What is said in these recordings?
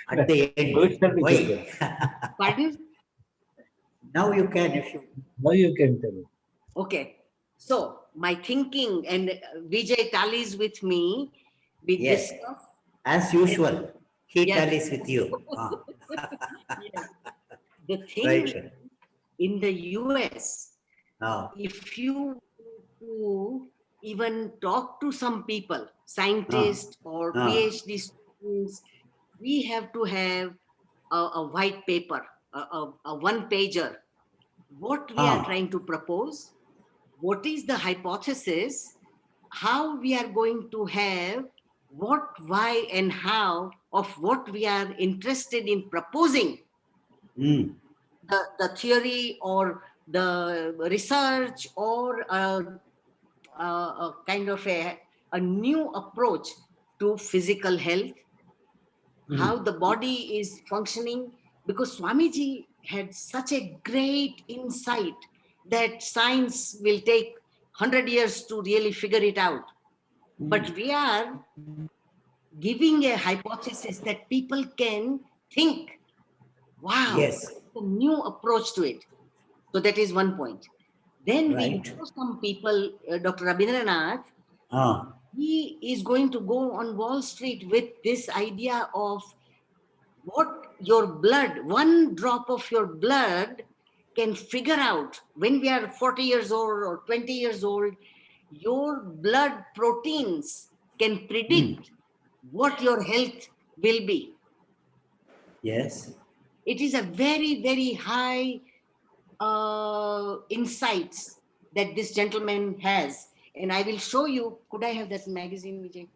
at the end. Why? Pardon? Now you can, if you. Now you can tell. Okay. So my thinking, and Vijay tallies with me with Yes. this stuff. As usual, he Yes. tallies with you. Yes. The thing Right. in the US, Ah, if you to even talk to some people, scientists or ah, PhD students, we have to have a white paper, a one pager. What we are ah, trying to propose, what is the hypothesis, how we are going to have what, why, and how of what we are interested in proposing, mm, the theory or the research or a kind of a new approach to physical health, how the body is functioning, because Swamiji had such a great insight that science will take 100 years to really figure it out. But we are giving a hypothesis that people can think, wow, yes, a new approach to it. So that is one point. Then we right. know some people, Dr. Rabindranath, Ah, he is going to go on Wall Street with this idea of what your blood, one drop of your blood can figure out when we are 40 years old or 20 years old, your blood proteins can predict what your health will be. yes. It is a very, very high insights that this gentleman has. And I will show you, could I have that magazine, Vijay?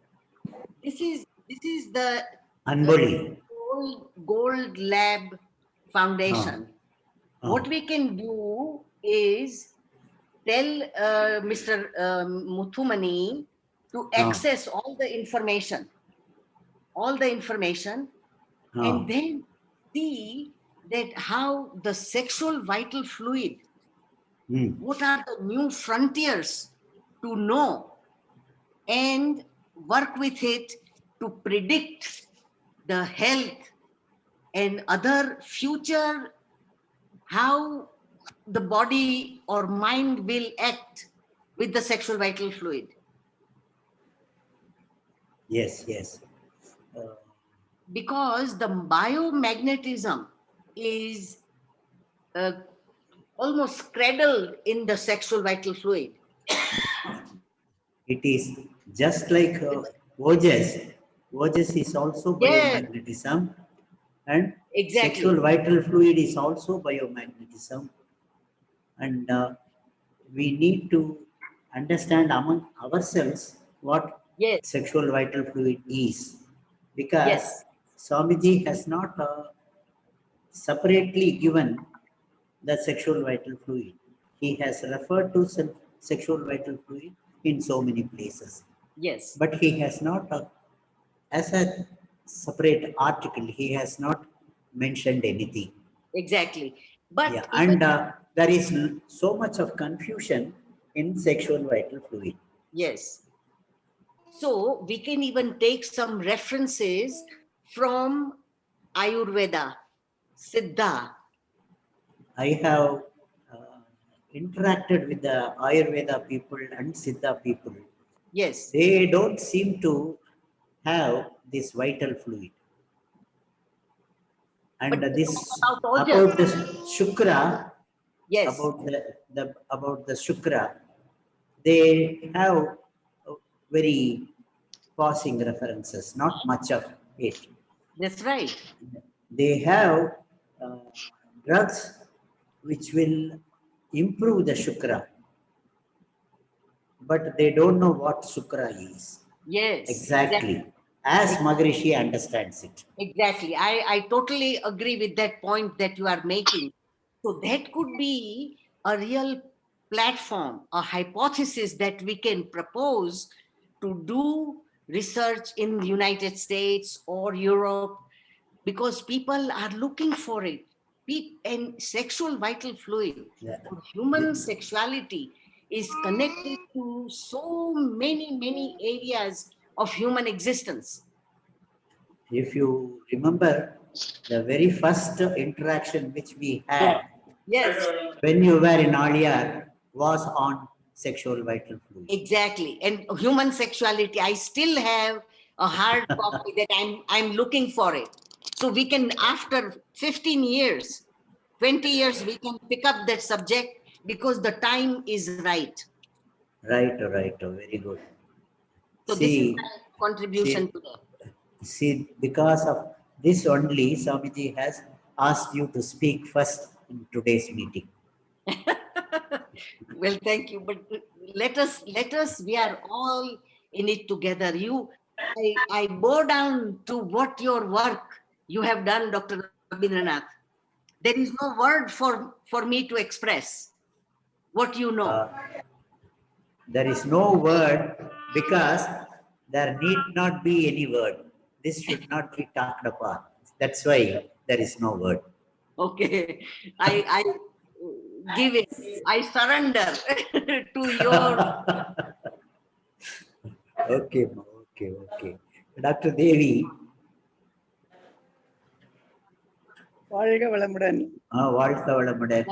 This is the Unbelievable. Gold Lab Ah, Foundation. What ah, we can do is tell Mr. Muthumani to ah, access all the information, ah, and then see that how the sexual vital fluid, mm, what are the new frontiers to know and work with it to predict the health and other future, how the body or mind will act with the sexual vital fluid. yes, yes. Uh, Because the biomagnetism is uh, almost cradled in the sexual vital fluid. it is just like Ojas. Ojas is also Yeah, biomagnetism, and sexual exactly. vital fluid is also biomagnetism. And we need to understand among ourselves what Yes, sexual vital fluid is, because yes, Swamiji has not separately given the sexual vital fluid. He has referred to sexual vital fluid in so many places, yes, but he has not, as a separate article, he has not mentioned anything. exactly. But Yeah, even, and there is so much of confusion in sexual vital fluid. yes. So we can even take some references from Ayurveda, Siddha. I have interacted with the Ayurveda people and Siddha people. Yes. They don't seem to have this vital fluid. But And this about Ojas, about the Shukra, yes, about the Shukra, they have very passing references, not much of it. that's right. They have uh, drugs which will improve the Shukra, but they don't know what Shukra is Yes, exactly. exactly, as Maharishi understands it. Exactly. I totally agree with that point that you are making. So that could be a real platform, a hypothesis that we can propose to do research in the United States or Europe, because people are looking for it. And sexual vital fluid Yeah. or human sexuality is connected to so many, many areas of human existence. If you remember, the very first interaction which we had Yes, when you were in Aliyar was on sexual vital fluid. exactly. And human sexuality, I still have a hard copy that I'm looking for it. So we can, after 15 years, 20 years, we can pick up that subject because the time is right. Right, right, very good. So this is See, my contribution to that. see, because of this only, Swamiji has asked you to speak first in today's meeting. Well, thank you. But let us, we are all in it together. I bow down to what your work you have done, Dr. Rabindranath. There is no word for me to express what you know. There is no word because there need not be any word. This should not be talked upon. That's why there is no word. Okay, I give it. I surrender to your. Okay, okay. Dr. Devi, வாழ்க வளமுடன். வாழ்க வளமுடன்.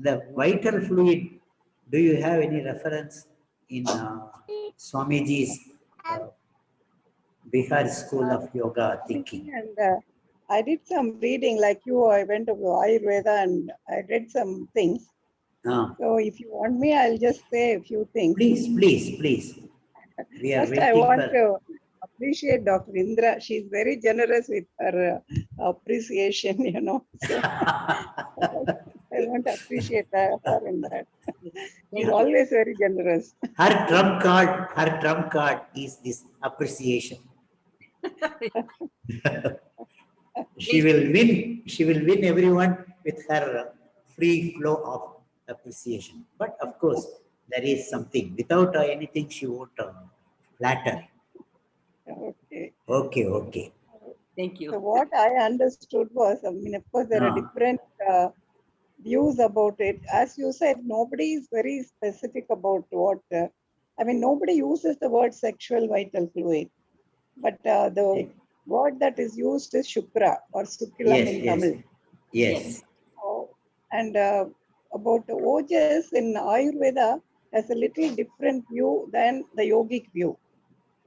The vital fluid, do you have any reference in Swamiji's Bihar School of Yoga thinking? And I did some reading like you. I went to Ayurveda and I read some things. So if you want me, I'll just say a few things. Please. We are First, I want to appreciate Dr. Indra. She's very generous with her appreciation, you know. So I want to appreciate her in that. She's always very generous. Her trump card is this appreciation. She will win everyone with her free flow of appreciation. But of course, there is something. Without anything, she won't flatter. Okay. Thank you. So what I understood was, I mean, of course, there are different views about it. As you said, nobody is very specific about what, nobody uses the word sexual vital fluid, but the word that is used is Shukra or Sukilam in Tamil. Yes. And about the Ojas in Ayurveda has a little different view than the yogic view.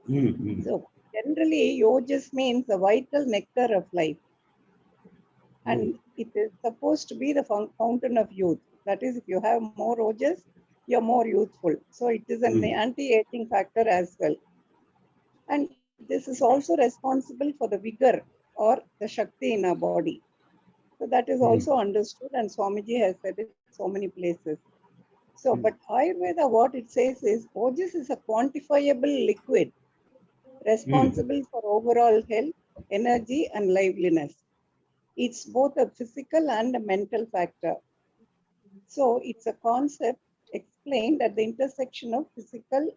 Mm-hmm. So generally, Ojas means the vital nectar of life. And it is supposed to be the fountain of youth. That is, if you have more Ojas, you're more youthful. So it is an anti-aging factor as well. And this is also responsible for the vigor or the Shakti in our body. So that is also understood, and Swamiji has said it so many places. So, but Ayurveda, what it says is, Ojas is a quantifiable liquid responsible for overall health, energy, and liveliness. It's both a physical and a mental factor. So it's a concept explained at the intersection of physical,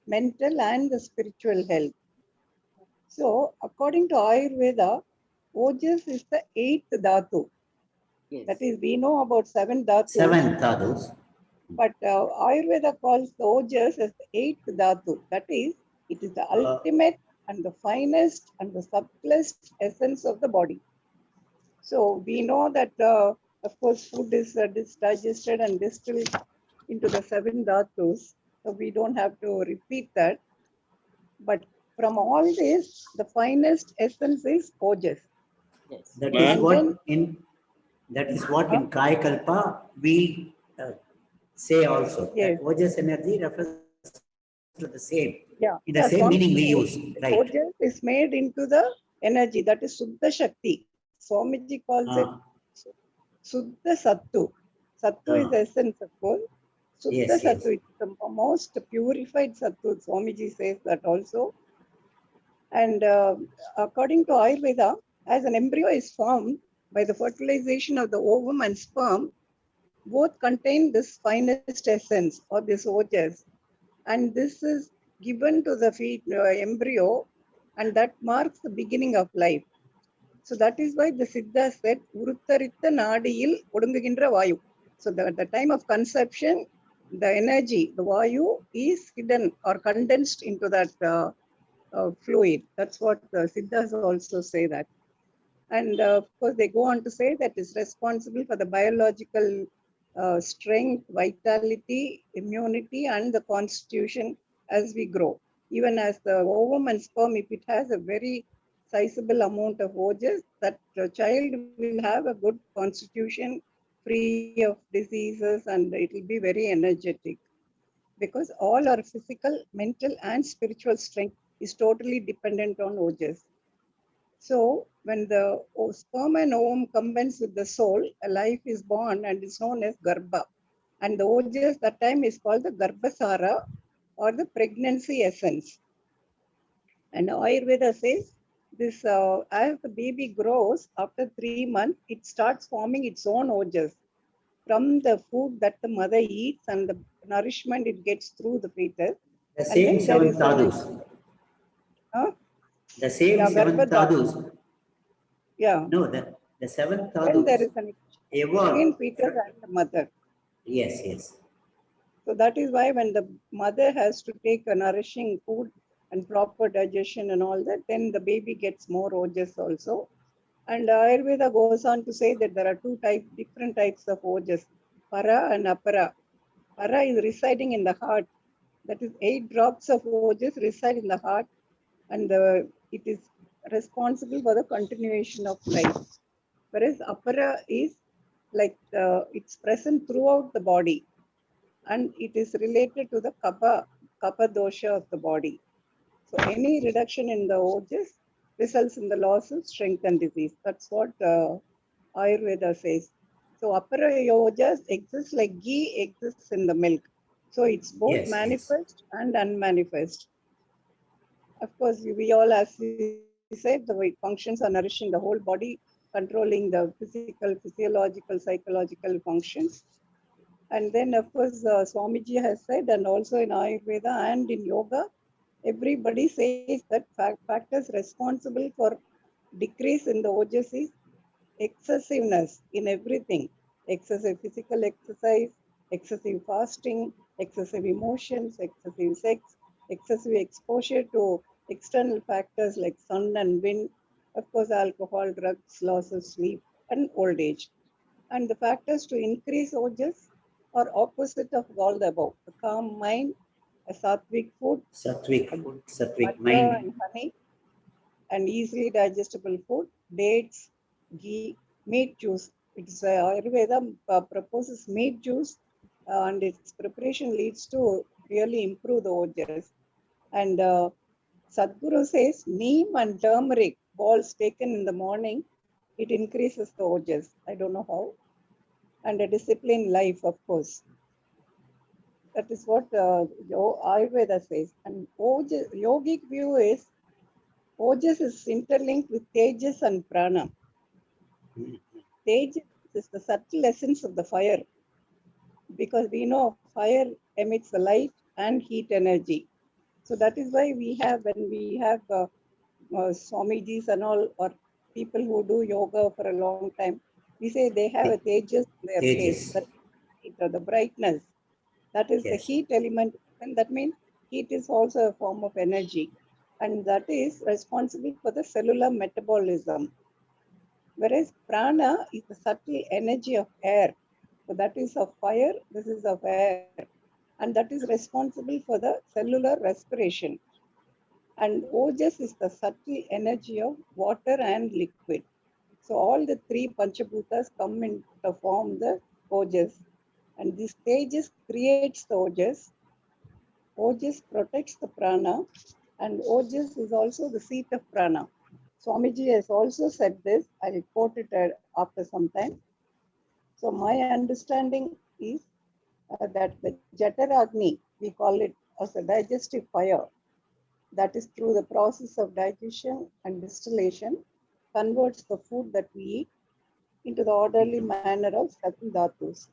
mental, and the spiritual health. So according to Ayurveda, Ojas is the 8th dhatu. Yes. That is, we know about 7 dhatus. 7 dhatus. But Ayurveda calls the Ojas as the 8th dhatu. That is, it is the ultimate and the finest and the subtlest essence of the body. So we know that, of course, food is digested and distilled into the 7 dhatus. So we don't have to repeat that. But from all this, the finest essence is Ojas. Yes. That is what in Kaya Kalpa we say also. Yes. That Ojas energy refers to the same. Yeah. In the same meaning we use. Right. Ojas is made into the energy, that is Suddha Shakti. Swamiji calls it Suddha Sattu. Sattu is the essence, of course. Suddha Sattu is the most purified Sattu. Swamiji says that also. And according to Ayurveda, as an embryo is formed by the fertilization of the ovum and sperm, both contain this finest essence or this Ojas. And this is given to the embryo, and that marks the beginning of life. So that is why the Siddha said, Urutharitha Nadiyil Odunguginra Vayu. So at the time of conception, the energy, the Vayu, is hidden or condensed into that fluid. That's what the Siddhas also say that. And of course, they go on to say that it's responsible for the biological strength, vitality, immunity, and the constitution as we grow. Even as the ovum and sperm, if it has a very sizable amount of ojas, that the child will have a good constitution, free of diseases, and it will be very energetic. Because all our physical, mental, and spiritual strength is totally dependent on ojas. So when the sperm and ovum combines with the soul, a life is born and is known as Garbha. And the ojas that time is called the Garbhasara or the pregnancy essence. And Ayurveda says this as the baby grows, after 3 months, it starts forming its own ojas from the food that the mother eats and the nourishment it gets through the fetus. The And same then there seven is sadhus. huh? The same Yeah, seven Garbhadhatu. sadhus. Yeah. No, the seven Then there sadhus is an between evolved. fetus and the mother. Yes, yes. So that is why when the mother has to take a nourishing food and proper digestion and all that, then the baby gets more ojas also. And Ayurveda goes on to say that there are different types of ojas, para and apara. Para is residing in the heart. That is 8 drops of ojas reside in the heart, and it is responsible for the continuation of life. Whereas apara is like it's present throughout the body, and it is related to the kapha dosha of the body. So any reduction in the ojas results in the loss of strength and disease. That's what Ayurveda says. So apara ojas exists like ghee exists in the milk. So it's both Yes, yes. manifest and unmanifest. Of course, we all, as we said, the functions are nourishing the whole body, controlling the physical, physiological, psychological functions. And then, of course, Swamiji has said, and also in Ayurveda and in yoga, everybody says that factors responsible for decrease in the ojas is excessiveness in everything. Excessive physical exercise, excessive fasting, excessive emotions, excessive sex, excessive exposure to external factors like sun and wind, of course, alcohol, drugs, loss of sleep, and old age. And the factors to increase ojas are opposite of all the above. A calm mind, a sattvic food, Sattvic a food, sattvic butter mind. and honey, and easily digestible food, dates, ghee, meat juice. It's Ayurveda proposes meat juice, and its preparation leads to really improve the ojas. And Sadhguru says neem and turmeric balls taken in the morning, it increases the ojas. I don't know how. And a disciplined life, of course. That is what Ayurveda says. And yogic view is ojas is interlinked with tejas and prana. Tejas is the subtle essence of the fire, because we know fire emits the light and heat energy. So that is why when we have Swamijis and all, or people who do yoga for a long time, we say they have a tejas in their face, Tejas. that the brightness. That is the Yes. heat element, and that means heat is also a form of energy, and that is responsible for the cellular metabolism. Whereas prana is the subtle energy of air. So that is of fire, this is of air. And that is responsible for the cellular respiration. And ojas is the subtle energy of water and liquid. So all the three Panchabhutas come in to form the ojas. And this tejas creates the ojas. Ojas protects the prana. And ojas is also the seat of prana. Swamiji has also said this. I'll quote it after some time. So my understanding is that the Jataragni, we call it as a digestive fire, that is through the process of digestion and distillation, converts the food that we eat into the orderly manner of Sati Dhatus.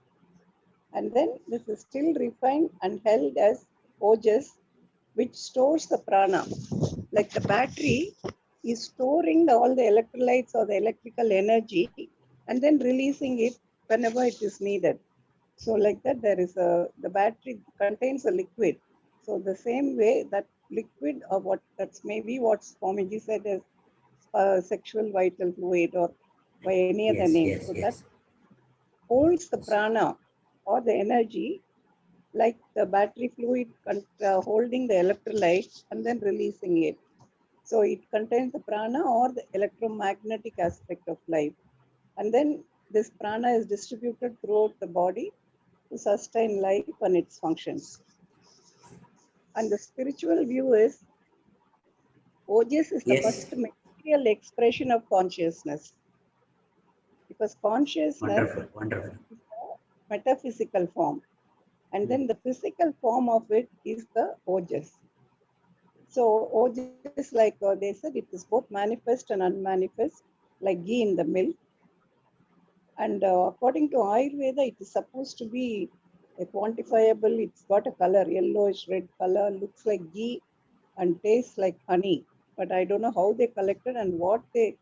And then this is still refined and held as ojas, which stores the prana. Like the battery is storing all the electrolytes or the electrical energy and then releasing it whenever it is needed. So like that, the battery contains a liquid. So the same way that liquid or what, that's maybe what Swamiji said as sexual vital fluid or by any other Yes, name. yes, So that yes. holds the prana or the energy like the battery fluid holding the electrolyte and then releasing it. So it contains the prana or the electromagnetic aspect of life. And then this prana is distributed throughout the body to sustain life and its functions. And the spiritual view is Ojas is the Yes, first material expression of consciousness, because consciousness wonderful, wonderful. is a metaphysical form, and then the physical form of it is the Ojas. So Ojas, like they said, it is both manifest and unmanifest, like ghee in the milk. And according to Ayurveda, it is supposed to be a quantifiable. It's got a color, yellowish red color, looks like ghee and tastes like honey. But I don't know how they collected and what they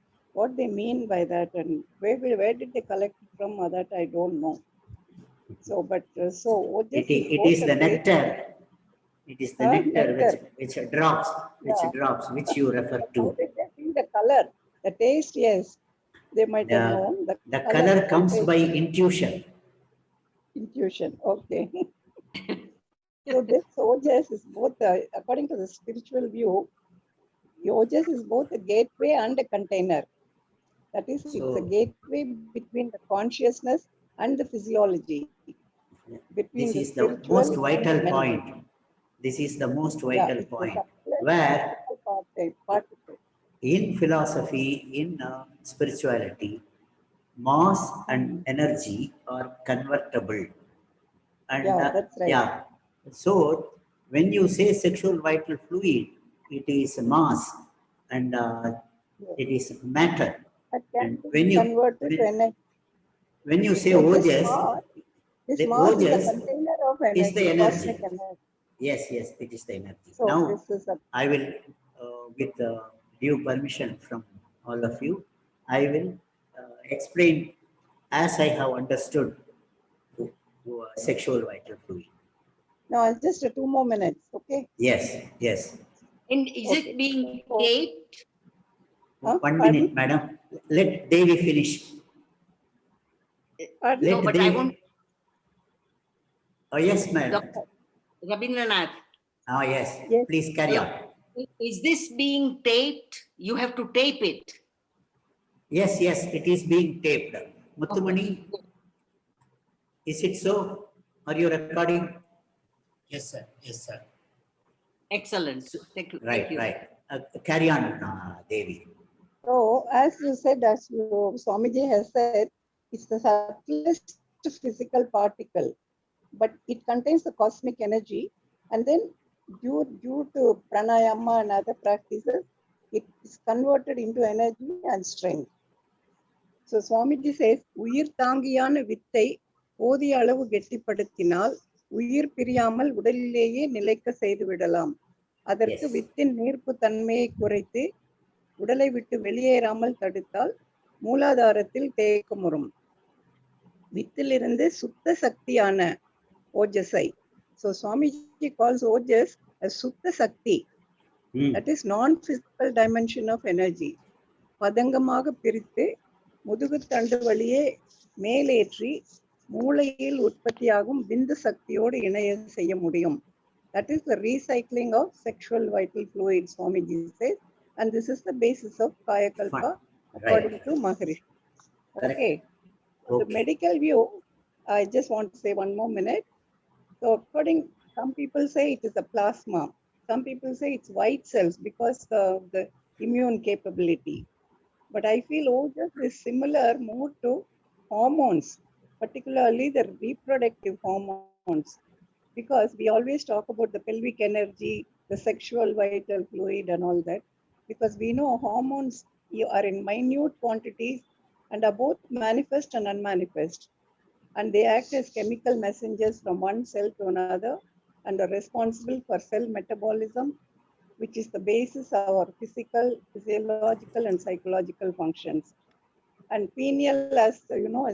mean by that, and where did they collect it from? That I don't know. So, but so Ojas is It both is a the great nectar. It is the nectar nectar. Yeah. which you refer But how to. did they see the color? The taste, yes, they might have The, known. The the color, color how comes they by intuition. intuition. Okay. So this Ojas is both, according to the spiritual view, Ojas is both a gateway and a container. That is, it's a So gateway between the consciousness and the physiology, between this the is the spiritual most and the vital mental. point. This is the most Yeah, vital it's the point. subtlest Where physical particle. in philosophy, in spirituality, mass and Mhm. energy are convertible. And Yeah, that's right. yeah, so when you say sexual vital fluid, it is mass and Yes. it is matter. That can And be converted to energy. when you say So ojas, this the mass is the ojas container of is the energy, cosmic energy. energy. Yes, yes, it is the energy. So Now, this is a I will, with due permission from all of you, I will explain as I have understood sexual vital fluid. no, just 2 more minutes. Okay. Yes, yes. And is Okay. it being So, taped? One pardon? minute, madam. Let Devi finish. Pardon? No, Let but I want Devi. Oh, yes, madam. Dr. Rabindranath. Ah, yes. Yes. Please carry on. Is this being taped? You have to tape it. Yes, yes, it is being taped. Muttumani, Okay. is it so? Are you recording? Yes, sir. Yes, sir. Excellent. Thank you. Right, Thank you. right. Carry on, Devi. So, as you said, as Swamiji has said, it's the subtlest physical particle, but it contains the cosmic energy. And then, due to pranayama and other practices, it is converted into energy and strength. So, Swamiji says, உயிர் தாங்கியான வித்தை போதிய அளவு கெட்டிப்படுத்தினால் உயிர் பிரியாமல் உடலிலேயே நிலைக்க செய்து விடலாம். அதற்கு Yes. வித்தின் நீர்ப்பு தன்மையை குறைத்து உடலை விட்டு வெளியேறாமல் தடுத்தால் மூலாதாரத்தில் தேக்கமுறும். வித்திலிருந்து சுத்த சக்தியான ஓஜஸை. So Swamiji calls Ojas as Sutta Sakti. That is non-physical dimension of energy. பதங்கமாக பிரித்து முதுகு தண்டு வழியே மேலேற்றி மூளையில் உற்பத்தியாகும் விந்து சக்தியோடு இணைய செய்ய முடியும். That is the recycling of sexual vital fluid, Swamiji says. And this is the basis of Kayakalpa, according to Maharishi. Okay. The medical view, I just want to say 1 more minute. So some people say it is a plasma. Some people say it's white cells because of the immune capability. But I feel Ojas is similar more to hormones, particularly the reproductive hormones. Because we always talk about the pelvic energy, the sexual vital fluid and all that. Because we know hormones are in minute quantities and are both manifest and unmanifest. And they act as chemical messengers from one cell to another and are responsible for cell metabolism, which is the basis of our physical, physiological, and psychological functions. And pineal, as you know,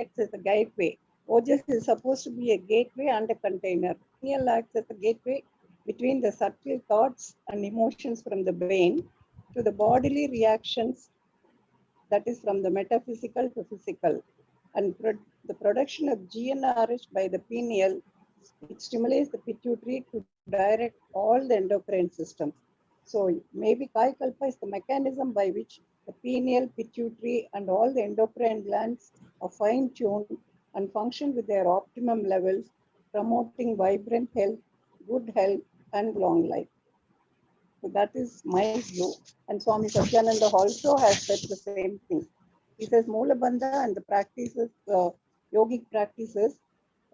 acts as a gateway. Ojas is supposed to be a gateway and a container. Pineal acts as a gateway between the subtle thoughts and emotions from the brain to the bodily reactions, that is from the metaphysical to physical. And the production of GnRH by the pineal, it stimulates the pituitary to direct all the endocrine systems. So maybe Kai Kalpa is the mechanism by which the pineal, pituitary, and all the endocrine glands are fine-tuned and function with their optimum levels, promoting vibrant health, good health, and long life. So that is my view. And Swami Satyananda also has said the same thing. He says Mula Bandha and the practices, yogic practices,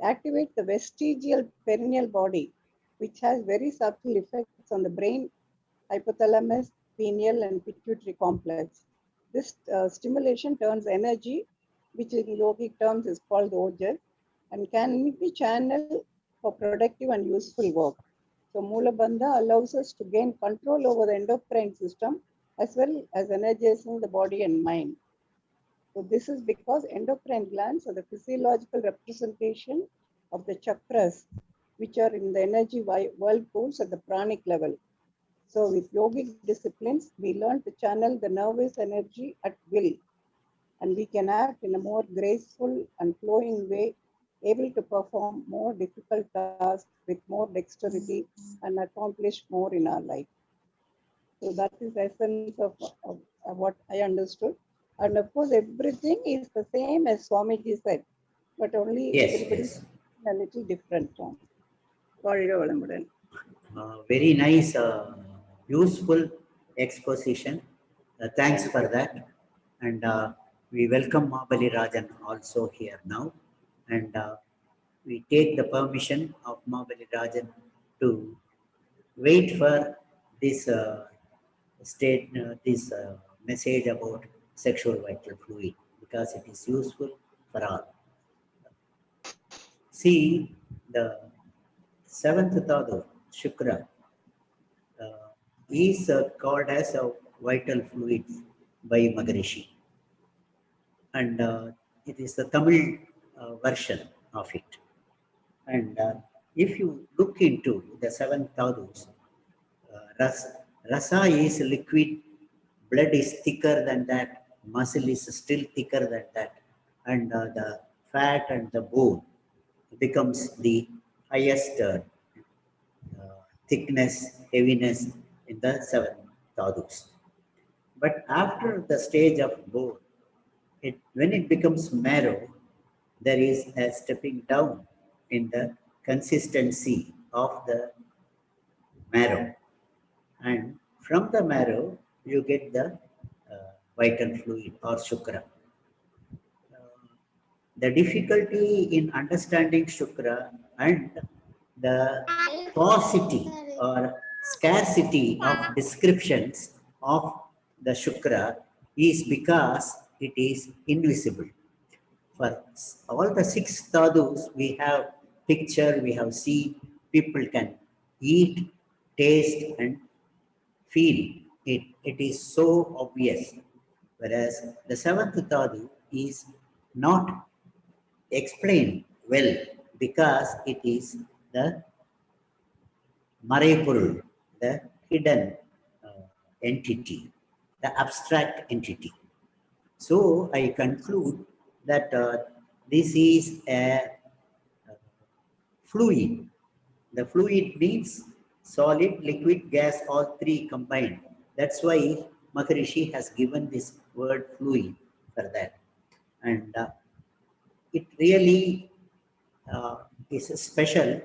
activate the vestigial perineal body, which has very subtle effects on the brain, hypothalamus, pineal, and pituitary complex. This stimulation turns energy, which in yogic terms is called ojas, and can be channeled for productive and useful work. So Mula Bandha allows us to gain control over the endocrine system as well as energizing the body and mind. So this is because endocrine glands are the physiological representation of the chakras, which are in the energy whirlpools at the pranic level. So with yogic disciplines, we learn to channel the nervous energy at will, and we can act in a more graceful and flowing way, able to perform more difficult tasks with more dexterity and accomplish more in our life. So that is the essence of what I understood. And of course, everything is the same as Swamiji said, but only Yes, everybody's yes. in a little different form. Very Very nice, useful exposition. Thanks for that. And we welcome Mahabali Rajan also here now. And we take the permission of Mahabali Rajan to wait for this this message about sexual vital fluid because it is useful for all. See, the seventh Tadu, Shukra, is called as a vital fluid by Maharishi. And it is the Tamil version of it. And if you look into the seven Tadus, rasa is liquid, blood is thicker than that, muscle is still thicker than that, and the fat and the bone becomes the highest thickness, heaviness in the seven Tadus. But after the stage of bone, when it becomes marrow, there is a stepping down in the consistency of the marrow. And from the marrow, you get the vital fluid or Shukra. The difficulty in understanding Shukra and the paucity or scarcity of descriptions of the Shukra is because it is invisible. For all the six tadus, we have picture, we have see, people can eat, taste, and feel it. It is so obvious. Whereas the seventh tadu is not explained well because it is the Maraipurul, the hidden entity, the abstract entity. So I conclude that this is a fluid. The fluid means solid, liquid, gas, all three combined. That's why Maharishi has given this word fluid for that. And it really is special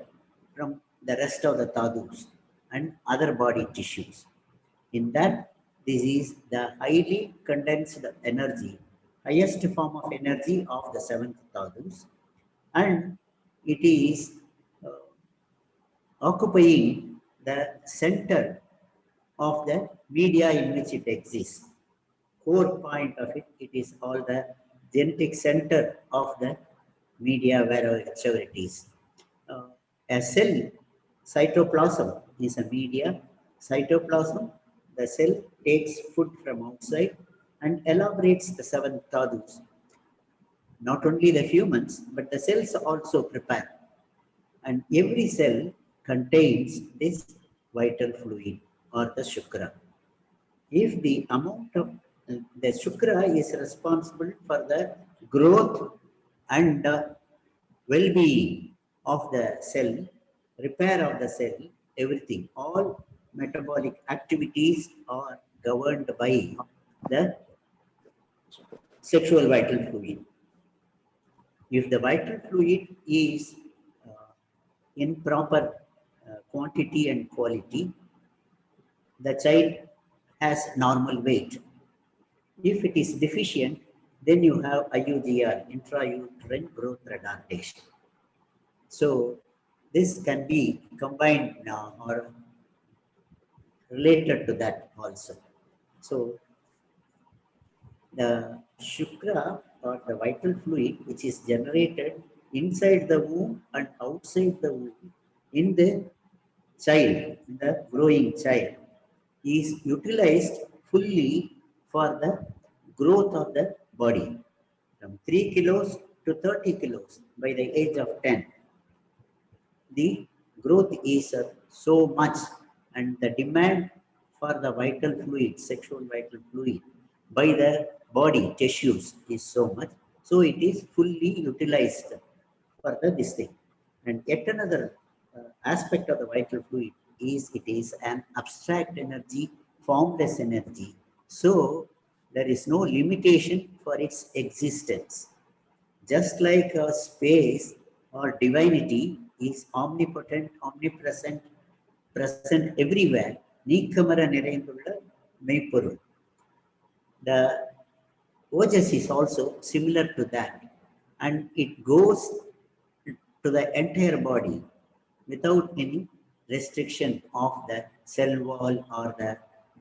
from the rest of the tadus and other body tissues. In that, this is the highly condensed energy, highest form of energy of the seventh tadus, and it is occupying the center of the media in which it exists. Core point of it, it is all the genetic center of the media wherever it is. A cell, cytoplasm is a media. Cytoplasm, the cell takes food from outside and elaborates the seven tadus. Not only the humans, but the cells also prepare. And every cell contains this vital fluid or the Shukra. If the amount of the Shukra is responsible for the growth and well-being of the cell, repair of the cell, everything, all metabolic activities are governed by the sexual vital fluid. If the vital fluid is in proper quantity and quality, the child has normal weight. If it is deficient, then you have IUGR, intrauterine growth retardation. So this can be combined now or related to that also. So the Shukra or the vital fluid which is generated inside the womb and outside the womb in the child, in the growing child, is utilized fully for the growth of the body from 3 kilos to 30 kilos by the age of 10. The growth is so much and the demand for the vital fluid, sexual vital fluid by the body tissues is so much. So it is fully utilized for this thing. And yet another aspect of the vital fluid is it is an abstract energy, formless energy. So there is no limitation for its existence. Just like space or divinity is omnipotent, omnipresent, present everywhere, நீக்கமர நிறைந்துள்ள மெய்ப்பொருள். The Ojas is also similar to that, and it goes to the entire body without any restriction of the cell wall or the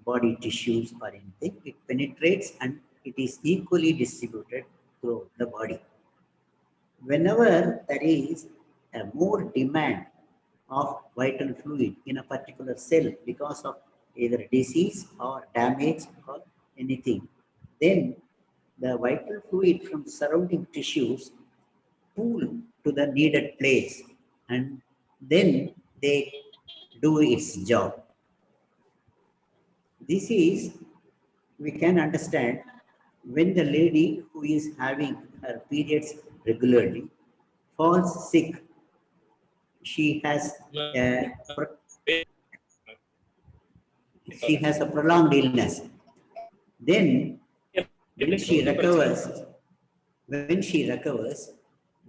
body tissues or anything. It penetrates and it is equally distributed through the body. Whenever there is a more demand of vital fluid in a particular cell because of either disease or damage or anything, then the vital fluid from surrounding tissues pool to the needed place and then they do its job. This is, we can understand when the lady who is having her periods regularly falls sick, she has a prolonged illness. Then when she recovers,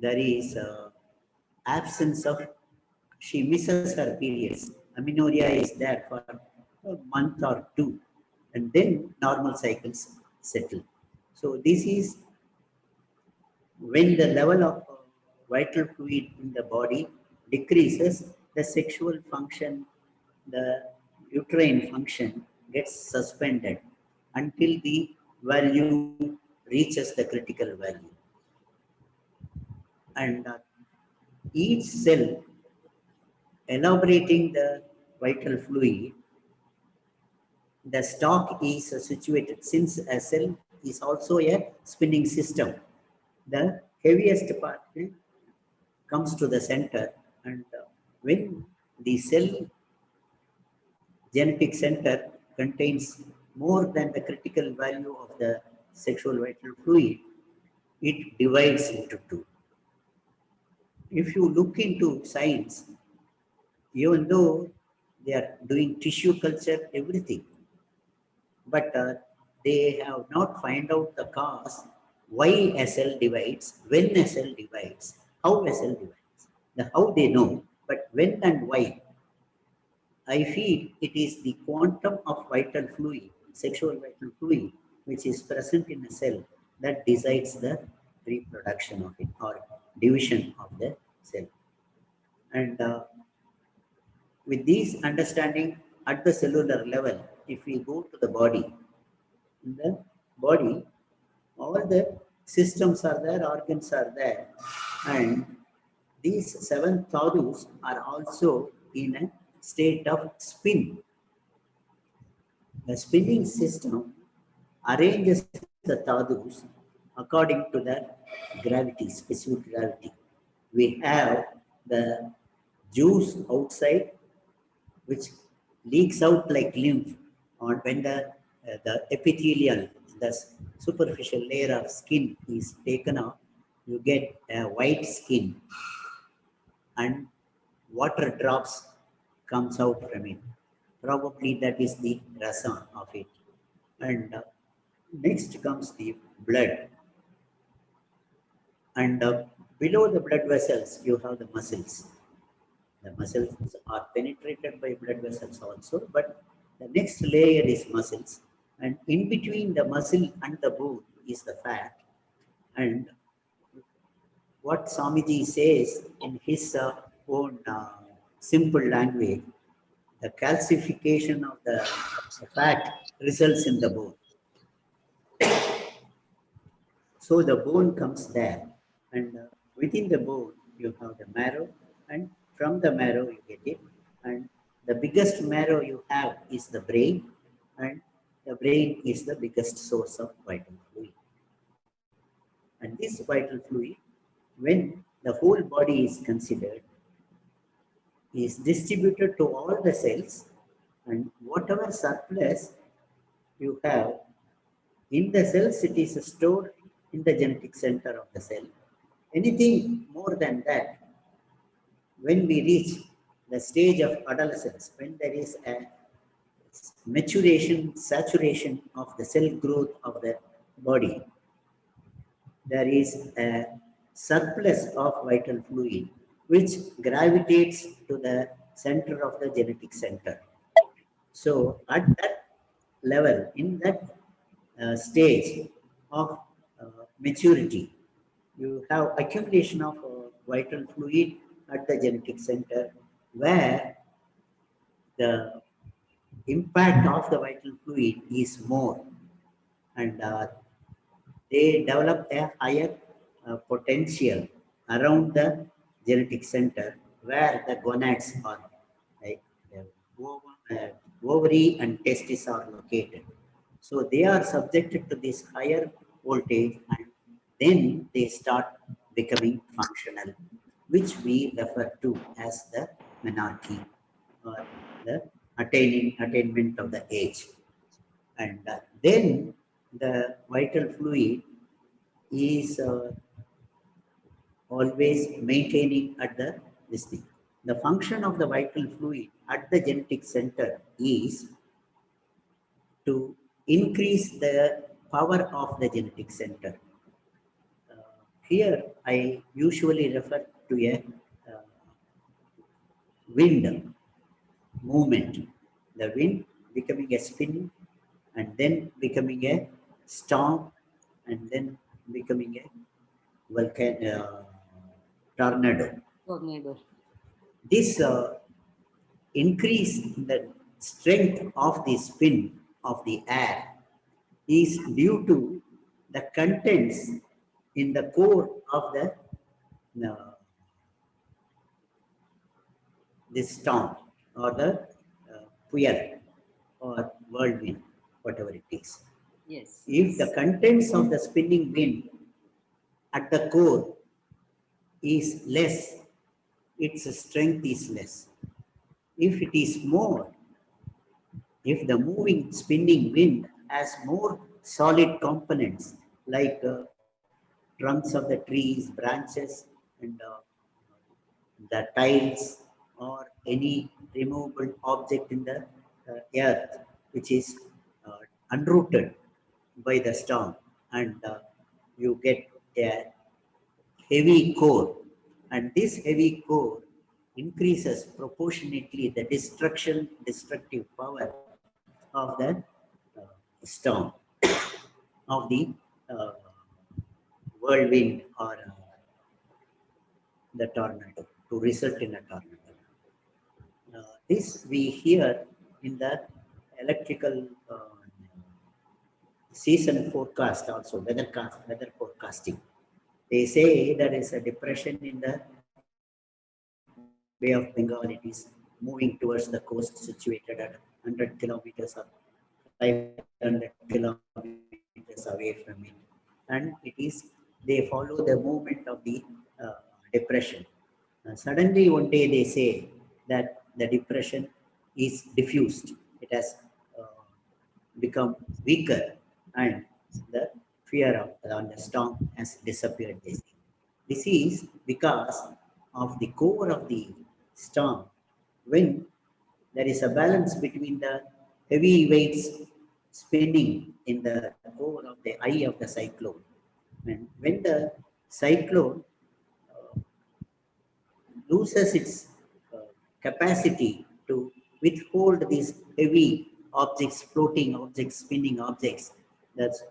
there is absence of, she misses her periods. Amenorrhea is there for a month or two, and then normal cycles settle. So this is when the level of vital fluid in the body decreases, the sexual function, the uterine function gets suspended until the value reaches the critical value. And each cell elaborating the vital fluid, the stock is situated, since a cell is also a spinning system. The heaviest particle comes to the center, and when the cell genetic center contains more than the critical value of the sexual vital fluid, it divides into two. If you look into science, even though they are doing tissue culture, everything, but they have not find out the cause why a cell divides, when a cell divides, how a cell divides. The how they know, but when and why, I feel it is the quantum of vital fluid, sexual vital fluid, which is present in a cell that decides the reproduction of it or division of the cell. And with this understanding at the cellular level, if we go to the body, in the body, all the systems are there, organs are there, and these 7 tadus are also in a state of spin. The spinning system arranges the tadus according to the gravity, specific gravity. We have the juice outside, which leaks out like lymph on when the epithelial, the superficial layer of skin is taken off, you get a white skin and water drops comes out from it. Probably that is the rasa of it. And next comes the blood. And below the blood vessels, you have the muscles. The muscles are penetrated by blood vessels also, but the next layer is muscles. And in between the muscle and the bone is the fat. And what Swamiji says in his own simple language, the calcification of the fat results in the bone. So the bone comes there, and within the bone you have the marrow, and from the marrow you get it. And the biggest marrow you have is the brain, and the brain is the biggest source of vital fluid. And this vital fluid, when the whole body is considered, is distributed to all the cells, and whatever surplus you have in the cells, it is stored in the genetic center of the cell. Anything more than that, when we reach the stage of adolescence, when there is a maturation, saturation of the cell growth of the body, there is a surplus of vital fluid which gravitates to the center of the genetic center. So at that level, in that stage of maturity, you have accumulation of vital fluid at the genetic center, where the impact of the vital fluid is more, and they develop a higher potential around the genetic center, where the gonads are, like the ovary and testis are located. So they are subjected to this higher voltage, and then they start becoming functional, which we refer to as the menarche, or the attainment of the age. And then the vital fluid is always maintaining at this thing. The function of the vital fluid at the genetic center is to increase the power of the genetic center. Here, I usually refer to a wind movement. The wind becoming a spin, and then becoming a storm, and then becoming a tornado. Tornado. This increase in the strength of the spin of the air is due to the contents in the core of this storm, or the puya, or whirlwind, whatever it is. Yes. If the contents of the spinning wind at the core is less, its strength is less. If it is more, if the moving spinning wind has more solid components like trunks of the trees, branches, and the tiles, or any removable object in the earth which is unrooted by the storm, and you get a heavy core, and this heavy core increases proportionately the destructive power of the storm, of the whirlwind, or the tornado, to result in a tornado. This we hear in the electrical season forecast also, weather forecasting. They say there is a depression in the Bay of Bengal. It is moving towards the coast, situated at 100 kilometers or 500 kilometers away from it. And they follow the movement of the depression. Suddenly one day they say that the depression is diffused. It has become weaker, and the fear of the storm has disappeared. They say. This is because of the core of the storm. When there is a balance between the heavy weights spinning in the core of the eye of the cyclone, and when the cyclone loses its capacity to withhold these heavy objects, floating objects, spinning objects, that's,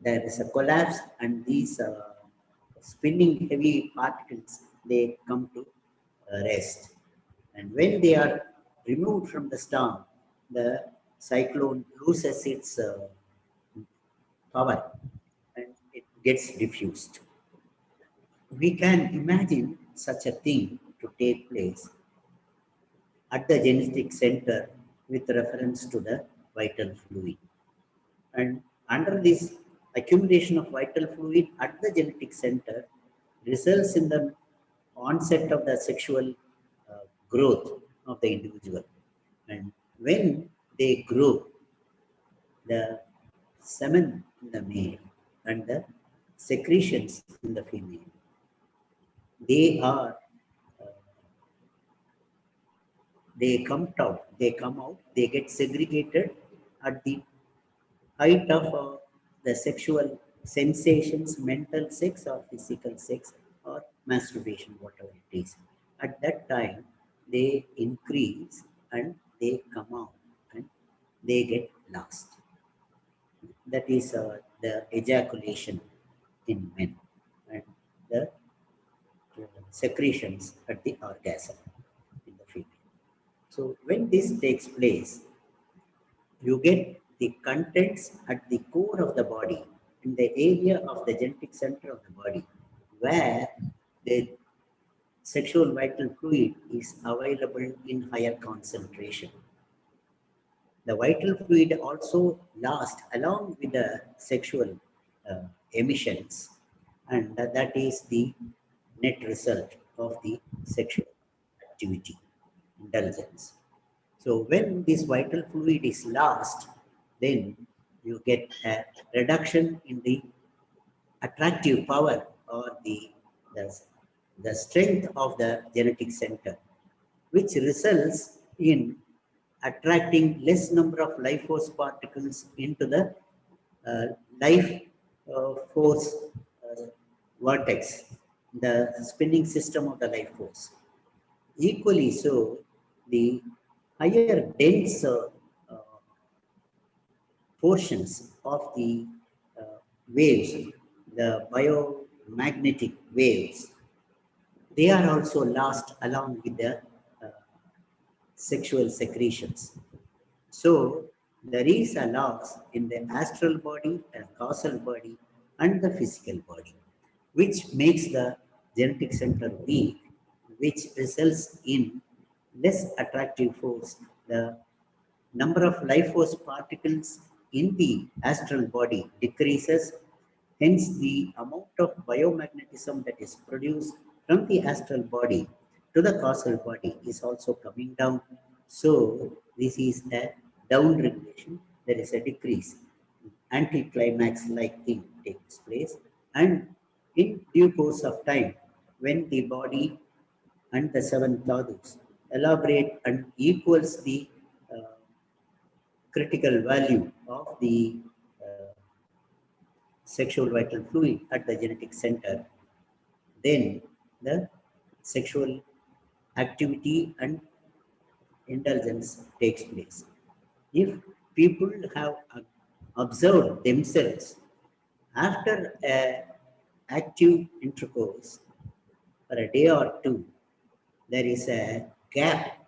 there is a collapse, and these spinning heavy particles, they come to rest. And when they are removed from the storm, the cyclone loses its power and it gets diffused. We can imagine such a thing to take place at the genetic center with reference to the vital fluid. And under this accumulation of vital fluid at the genetic center results in the onset of the sexual growth of the individual. And when they grow, the semen in the male and the secretions in the female, they are they come out, they get segregated at the height of the sexual sensations, mental sex or physical sex or masturbation, whatever it is. At that time, they increase and they come out and they get lost. That is the ejaculation in men and the secretions at the orgasm in the female. So when this takes place, you get the contents at the core of the body, in the area of the genetic center of the body, where the sexual vital fluid is available in higher concentration. The vital fluid also lasts along with the sexual emissions, and that is the net result of the sexual activity, indulgence. So when this vital fluid is lost, then you get a reduction in the attractive power or the strength of the genetic center, which results in attracting less number of life force particles into the life force vortex, the spinning system of the life force. Equally so, the higher dense portions of the waves, the biomagnetic waves, they are also lost along with the sexual secretions. So there is a loss in the astral body, and causal body, and the physical body, which makes the genetic center weak, which results in less attractive force. The number of life force particles in the astral body decreases. Hence, the amount of biomagnetism that is produced from the astral body to the causal body is also coming down. So, this is a down regulation. There is a decrease. Anticlimax like thing takes place. And in due course of time, when the body and the seven dhadus elaborate and equals the critical value of the sexual vital fluid at the genetic center, then the sexual activity and indulgence takes place. If people have observed themselves after active intercourse for a day or two, there is a gap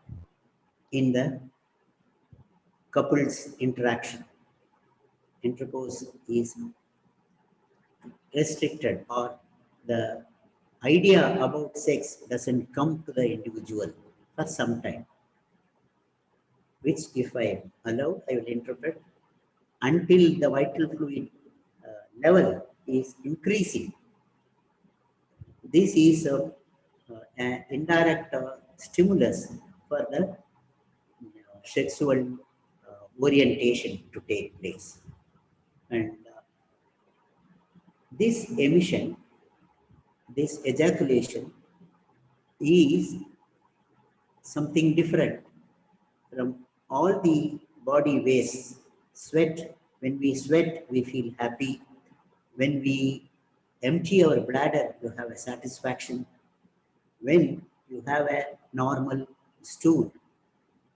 in the couple's interaction. Intercourse is restricted, or the idea about sex doesn't come to the individual for some time, which if I am allowed, I will interpret until the vital fluid level is increasing. This is an indirect stimulus for the sexual orientation to take place. And this emission, this ejaculation is something different from all the body wastes. Sweat, when we sweat, we feel happy. When we empty our bladder, you have a satisfaction. When you have a normal stool,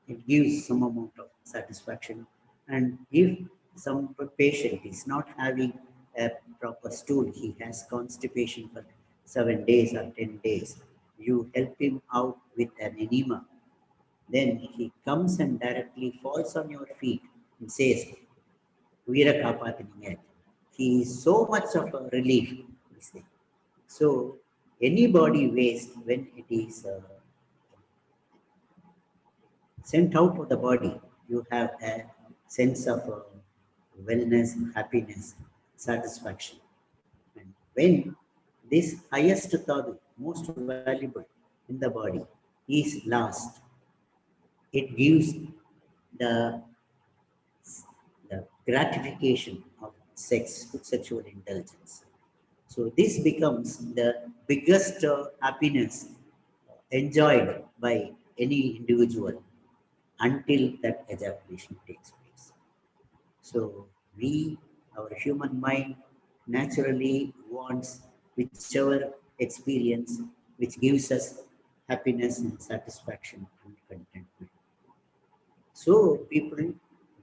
it gives some amount of satisfaction. And if some patient is not having a proper stool, he has constipation for 7 days or 10 days, you help him out with an enema. Then he comes and directly falls on your feet and says, Veera Kapathininga. He is so much of a relief. So any body waste, when it is sent out of the body, you have a sense of wellness, happiness, satisfaction. And when this highest thought, most valuable in the body, is lost, it gives the gratification of sexual indulgence. So this becomes the biggest happiness enjoyed by any individual until that ejaculation takes place. So our human mind naturally wants whichever experience which gives us happiness and satisfaction and contentment. So people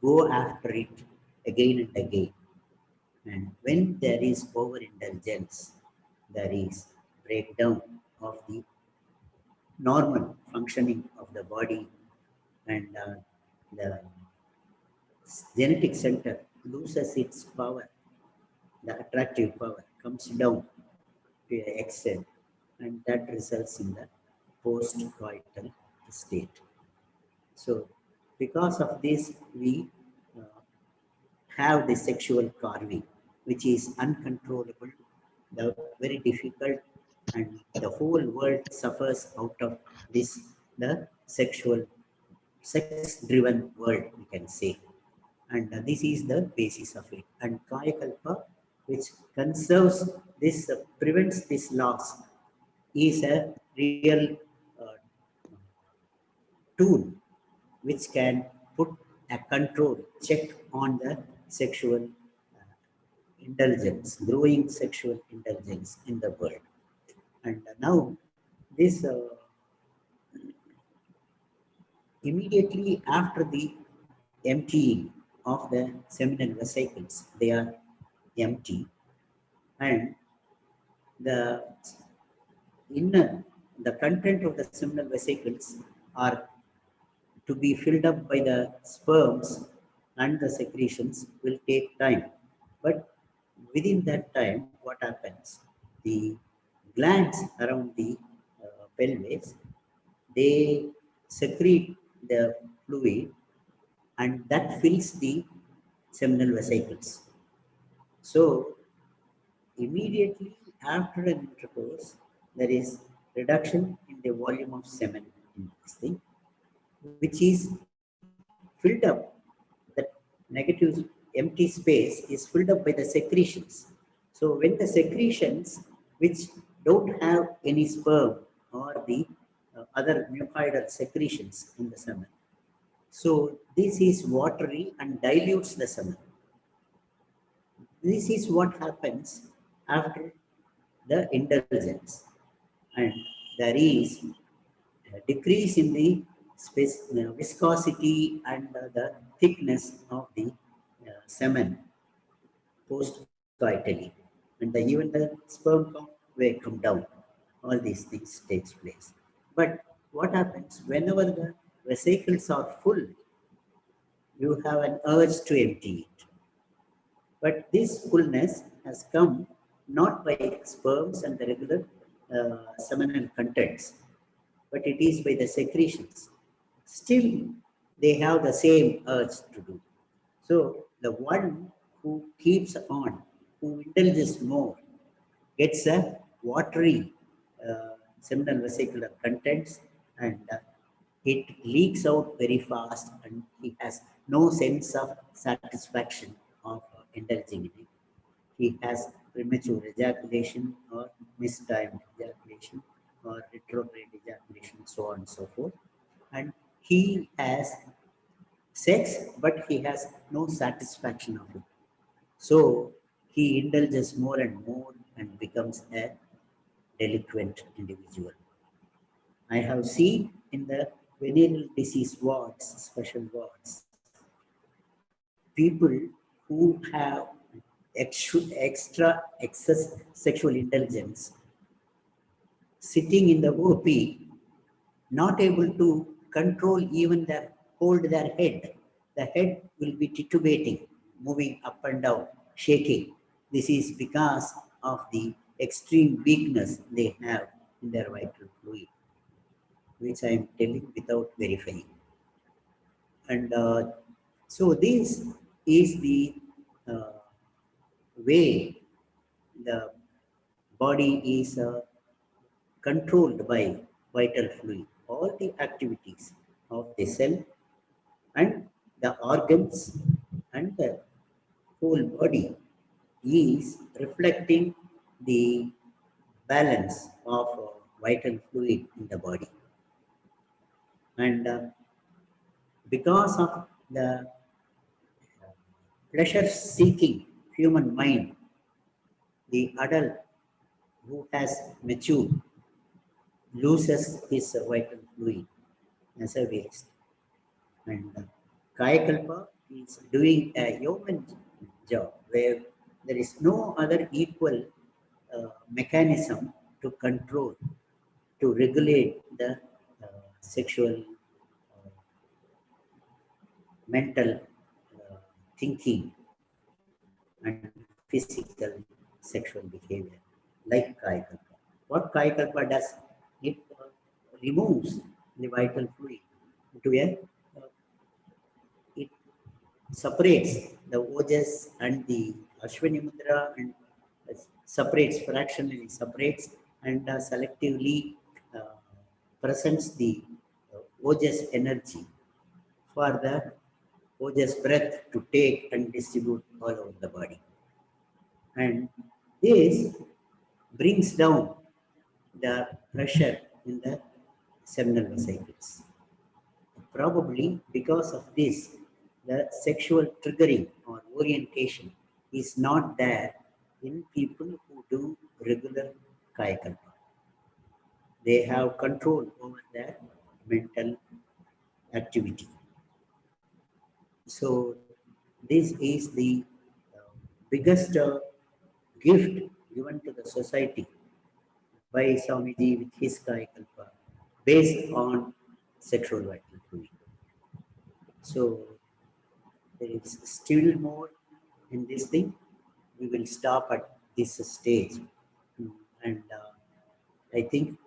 go after it again and again. And when there is overindulgence, there is breakdown of the normal functioning of the body, and the genetic center loses its power. The attractive power comes down to an extent, and that results in the post-coital state. So because of this, we have the sexual carving, which is uncontrollable, very difficult, and the whole world suffers out of this, the sex-driven world, we can say. And this is the basis of it. And Kayakalpa, which conserves this, prevents this loss, is a real tool which can put a control check on the sexual indulgence, growing sexual indulgence in the world. And now this immediately after the emptying of the seminal vesicles, they are empty, and the content of the seminal vesicles are to be filled up by the sperms and the secretions will take time. But within that time, what happens? The glands around the pelvis, they secrete the fluid, and that fills the seminal vesicles. So immediately after an intercourse, there is reduction in the volume of semen in this thing, which is filled up. The negative empty space is filled up by the secretions. So when the secretions which don't have any sperm or the other mucoidal secretions in the semen, so this is watery and dilutes the semen. This is what happens after the indulgence, and there is a decrease in the viscosity and the thickness of the semen post-coitally, and even the sperm count will come down. All these things takes place. But what happens whenever the vesicles are full? You have an urge to empty it. But this fullness has come not by sperms and the regular seminal contents, but it is by the secretions. Still, they have the same urge to do. So the one who keeps on, who indulges more, gets a watery seminal vesicular contents, and it leaks out very fast and he has no sense of satisfaction of indulging in it. He has premature ejaculation or mistimed ejaculation or retrograde ejaculation, so on and so forth. And he has sex, but he has no satisfaction of it. So he indulges more and more and becomes a delinquent individual. I have seen in the venereal disease wards, special wards, people who have extra excess sexual indulgence sitting in the OP, not able to control even hold their head. The head will be titubating, moving up and down, shaking. This is because of the extreme weakness they have in their vital fluid, which I am telling without verifying. And so this is the way the body is controlled by vital fluid. All the activities of the cell and the organs and the whole body is reflecting the balance of vital fluid in the body. And because of the pleasure-seeking human mind, the adult who has matured loses his vital fluid as a waste. And Kayakalpa is doing a yeoman job where there is no other equal mechanism to control, to regulate the sexual, mental thinking and physical sexual behavior like Kayakalpa. What Kayakalpa does, it removes the vital fluid into a, it separates the Ojas and the Ashwini Mudra and separates, fractionally separates and selectively presents the Ojas energy for the Ojas breath to take and distribute all over the body. And this brings down the pressure in the seminal vesicles. Probably because of this, the sexual triggering or orientation is not there in people who do regular Kayakalpa. They have control over their mental activity. So this is the biggest gift given to the society by Swamiji with his Kayakalpa based on sexual vital fluid. So there is still more in this thing. We will stop at this stage. And I think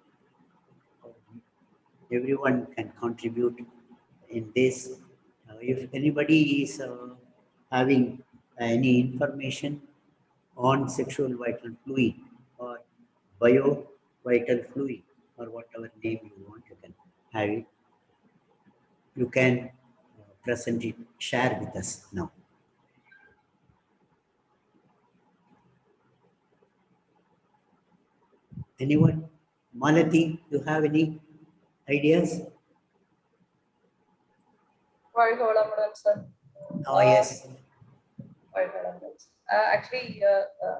everyone can contribute in this. If anybody is having any information on sexual vital fluid or bio vital fluid or whatever name you want, you can have it. You can present it, share with us now. Anyone? Malati, you have any ideas? Sir. Oh, yes. Actually,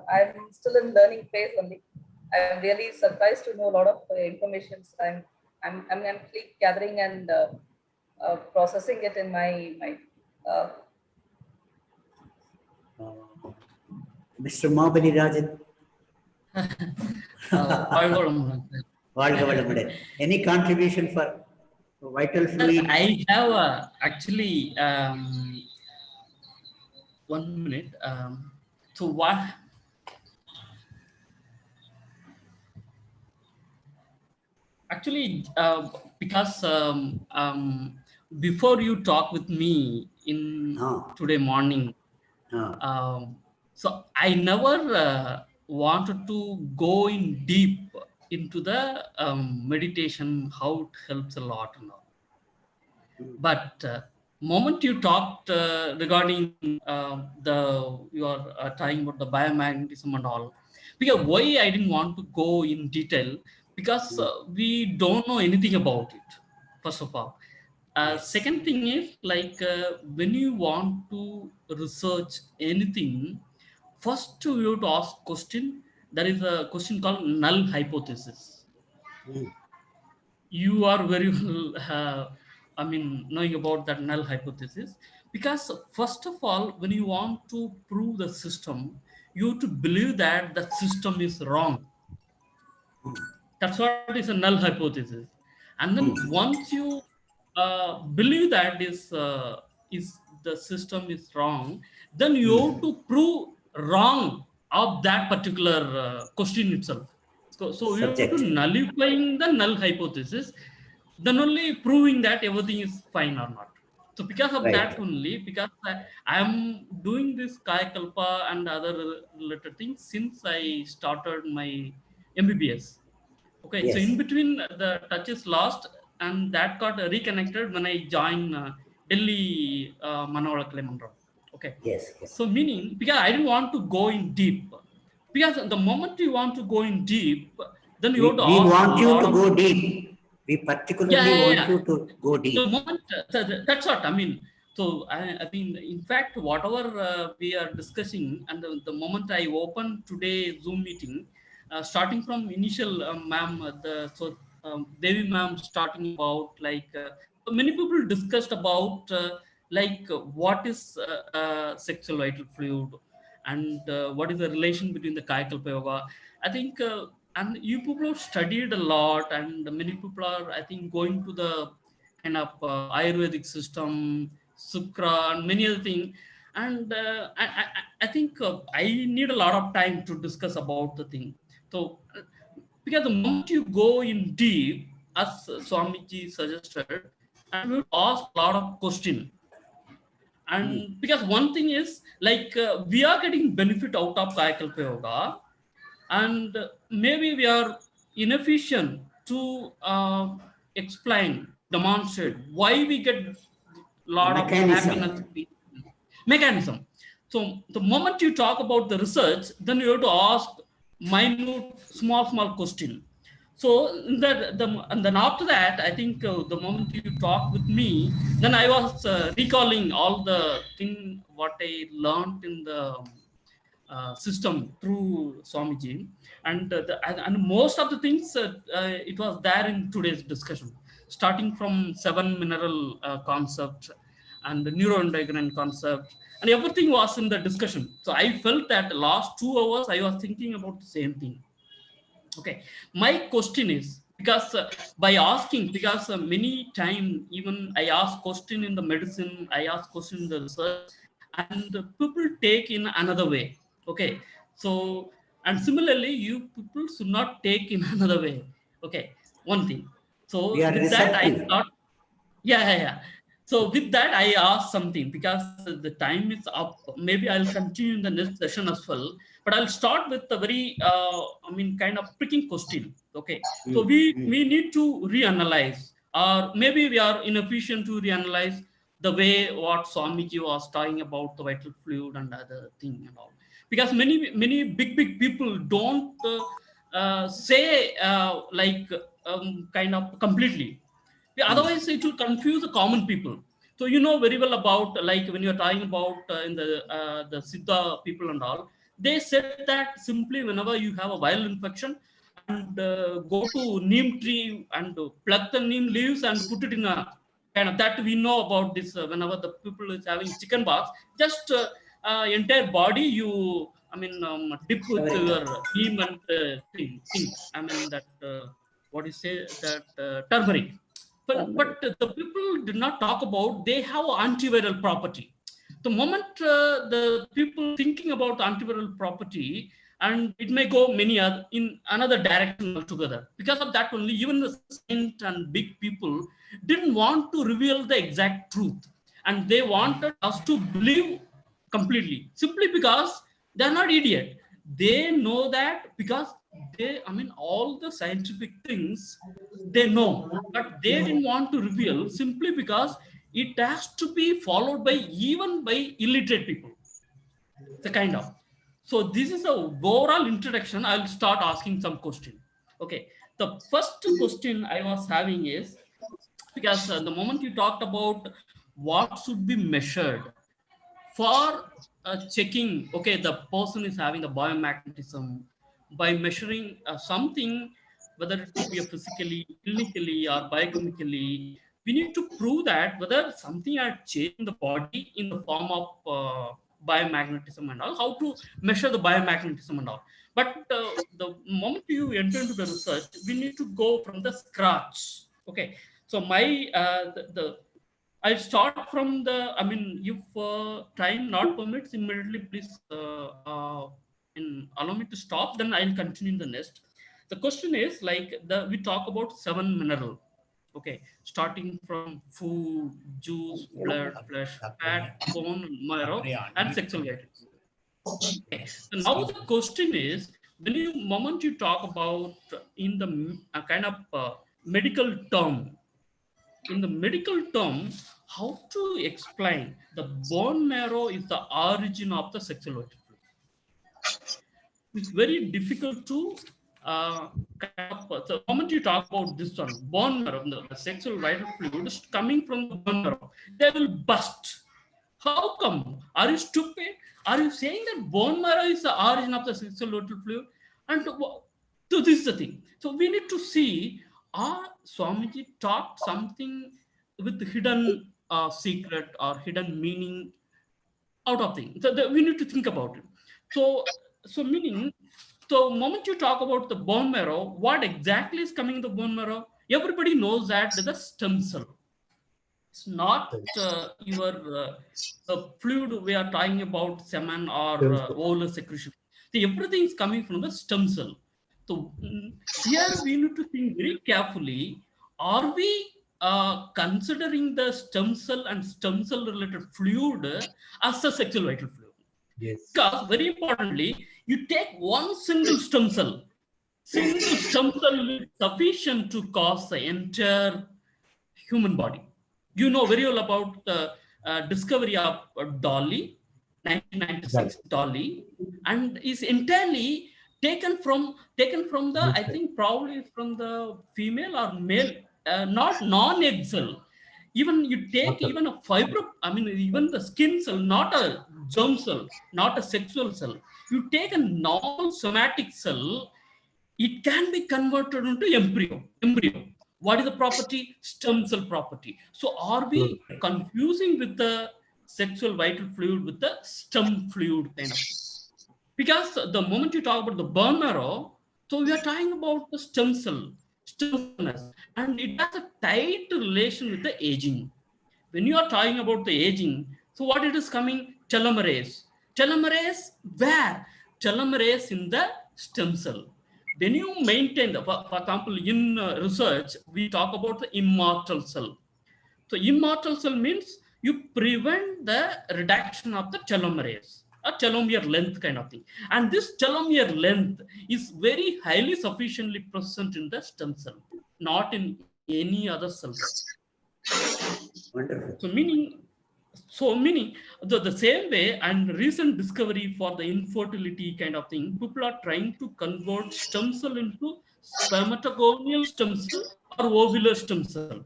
I'm still in learning phase only. I'm really surprised to know a lot of information. I'm actually gathering and processing it in my mind. Mr. Mahabali Rajan. Any contribution for vital fluid? I have actually 1 minute. So what? Actually, because before you talk with me in today morning, so I never wanted to go in deep into the meditation, how it helps a lot and all. But moment you talked regarding you are talking about the biomagnetism and all, because why I didn't want to go in detail, because we don't know anything about it, first of all. Second thing is, like, when you want to research anything, first you have to ask question. There is a question called null hypothesis. Mm. You are very well, knowing about that null hypothesis, because first of all, when you want to prove the system, you have to believe that the system is wrong. That's what is a null hypothesis. And then once you believe that is the system is wrong, then you have to prove wrong of that particular question itself. So you have to Subject. nullifying the null hypothesis, then only proving that everything is fine or not. So because of Right. that only, because I am doing this Kaya Kalpa and other related things since I started my MBBS. Okay, so Yes. in between the touch is lost, and that got reconnected when I joined Delhi Manohar Kalimandaram. Okay, Yes. Yes. so meaning, because I didn't want to go in deep, because the moment you want to go in deep, then you have to We ask a want you lot to of go questions. deep. We Yeah, particularly yeah, want yeah. you to go The deep. moment that's what I mean. So I mean, in fact, whatever we are discussing, and the moment I opened today Zoom meeting, starting from initial ma'am, Devi ma'am starting about, like, so many people discussed about like what is sexual vital fluid, and what is the relation between the Kayakalpa yoga. I think, and you people have studied a lot, and many people are, I think, going to the kind of Ayurvedic system, Sukra, and many other things. And I think I need a lot of time to discuss about the thing. So, because the moment you go in deep, as Swamiji suggested, and you ask a lot of questions. And because one thing is, like, we are getting benefit out of Kayakalpa Yoga, and maybe we are inefficient to explain, demonstrate why we get a The lot of happiness, mechanism. peace, mechanism. So the moment you talk about the research, then you have to ask minute, small question. So and then after that, I think the moment you talk with me, then I was recalling all the thing what I learned in the system through Swamiji, and and most of the things it was there in today's discussion, starting from seven mineral concept and the neuroendocrine concept, and everything was in the discussion. So I felt that last 2 hours I was thinking about the same thing. Okay, my question is, because by asking, because many time even I ask question in the medicine, I ask question in the research, and people take in another way. Okay, so, and similarly, you people should not take in another way. Okay, one thing. We So are with that, I receptive. thought, yeah. So with that, I asked something, because the time is up. Maybe I'll continue in the next session as well. But I'll start with a very, kind of pricking question. Okay. So we need to reanalyze, or maybe we are inefficient to reanalyze the way what Swamiji was talking about the vital fluid and other thing and all. Because many big people don't say like kind of completely. Yeah, otherwise it will confuse the common people. So you know very well about, like, when you're talking about in the Siddha people and all, they said that simply whenever you have a viral infection, and go to neem tree and pluck the neem leaves and put it in a kind of, that we know about this, whenever the people is having chicken pox, just entire body you, dip with Cover it your up. neem and thing, that what you say, that turmeric. But Turmeric. the people did not talk about they have antiviral property. The moment the people thinking about antiviral property, and it may go many other in another direction altogether. Because of that only, even the saint and big people didn't want to reveal the exact truth, and they wanted us to believe completely, simply because they're not idiot. They know that, because all the scientific things they know, but they didn't want to reveal simply because it has to be followed by even by illiterate people. The kind of. So this is a overall introduction. I'll start asking some question. Okay. The first question I was having is, because the moment you talked about what should be measured for checking, okay, the person is having a biomagnetism, by measuring something, whether it could be a physically, clinically, or biochemically, we need to prove that whether something had changed in the body in the form of biomagnetism and all, how to measure the biomagnetism and all. But the moment you enter into the research, we need to go from the scratch. Okay. So my I'll start from the, if time not permits, immediately please allow me to stop, then I'll continue in the next. The question is like, we talk about 7 mineral, okay, starting from food, juice, blood, flesh, fat, bone, marrow, and sexual items. Okay. So now the question is, when moment you talk about in the kind of medical term, in the medical term, how to explain the bone marrow is the origin of the sexual vital fluid? It's very difficult to the moment you talk about this one, bone marrow, the sexual vital fluid is coming from the bone marrow, they will burst. How come? Are you stupid? Are you saying that bone marrow is the origin of the sexual vital fluid? And so this is the thing. So we need to see, Swamiji taught something with hidden secret or hidden meaning out of things. So we need to think about it. So meaning, so moment you talk about the bone marrow, what exactly is coming in the bone marrow? Everybody knows that the stem cell. It's not your fluid we are talking about, semen or ovular secretion. So everything is coming from the stem cell. So here we need to think very carefully. Are we considering the stem cell and stem cell related fluid as a sexual vital fluid? Yes. Because very importantly, you take one single stem cell is sufficient to cause the entire human body. You know very well about the discovery of Dolly, 1996 Dolly, and is entirely taken from the, I think probably from the female or male, not non-egg cell. Even you take even a even the skin cell, not a germ cell, not a sexual cell. You take a normal somatic cell, it can be converted into embryo. What is the property? Stem cell property. So are we confusing with the sexual vital fluid with the stem fluid kind of thing? Because the moment you talk about the bone marrow, so we are talking about the stem cell, and it has a tight relation with the aging. When you are talking about the aging, so what it is coming? Telomerase. Telomerase where? Telomerase in the stem cell. When you maintain, for example, in research, we talk about the immortal cell. So immortal cell means you prevent the reduction of the telomerase, a telomere length kind of thing. And this telomere length is very highly sufficiently present in the stem cell, not in any other cell. Wonderful. So meaning the same way, and recent discovery for the infertility kind of thing, people are trying to convert stem cell into spermatogonial stem cell or ovular stem cell.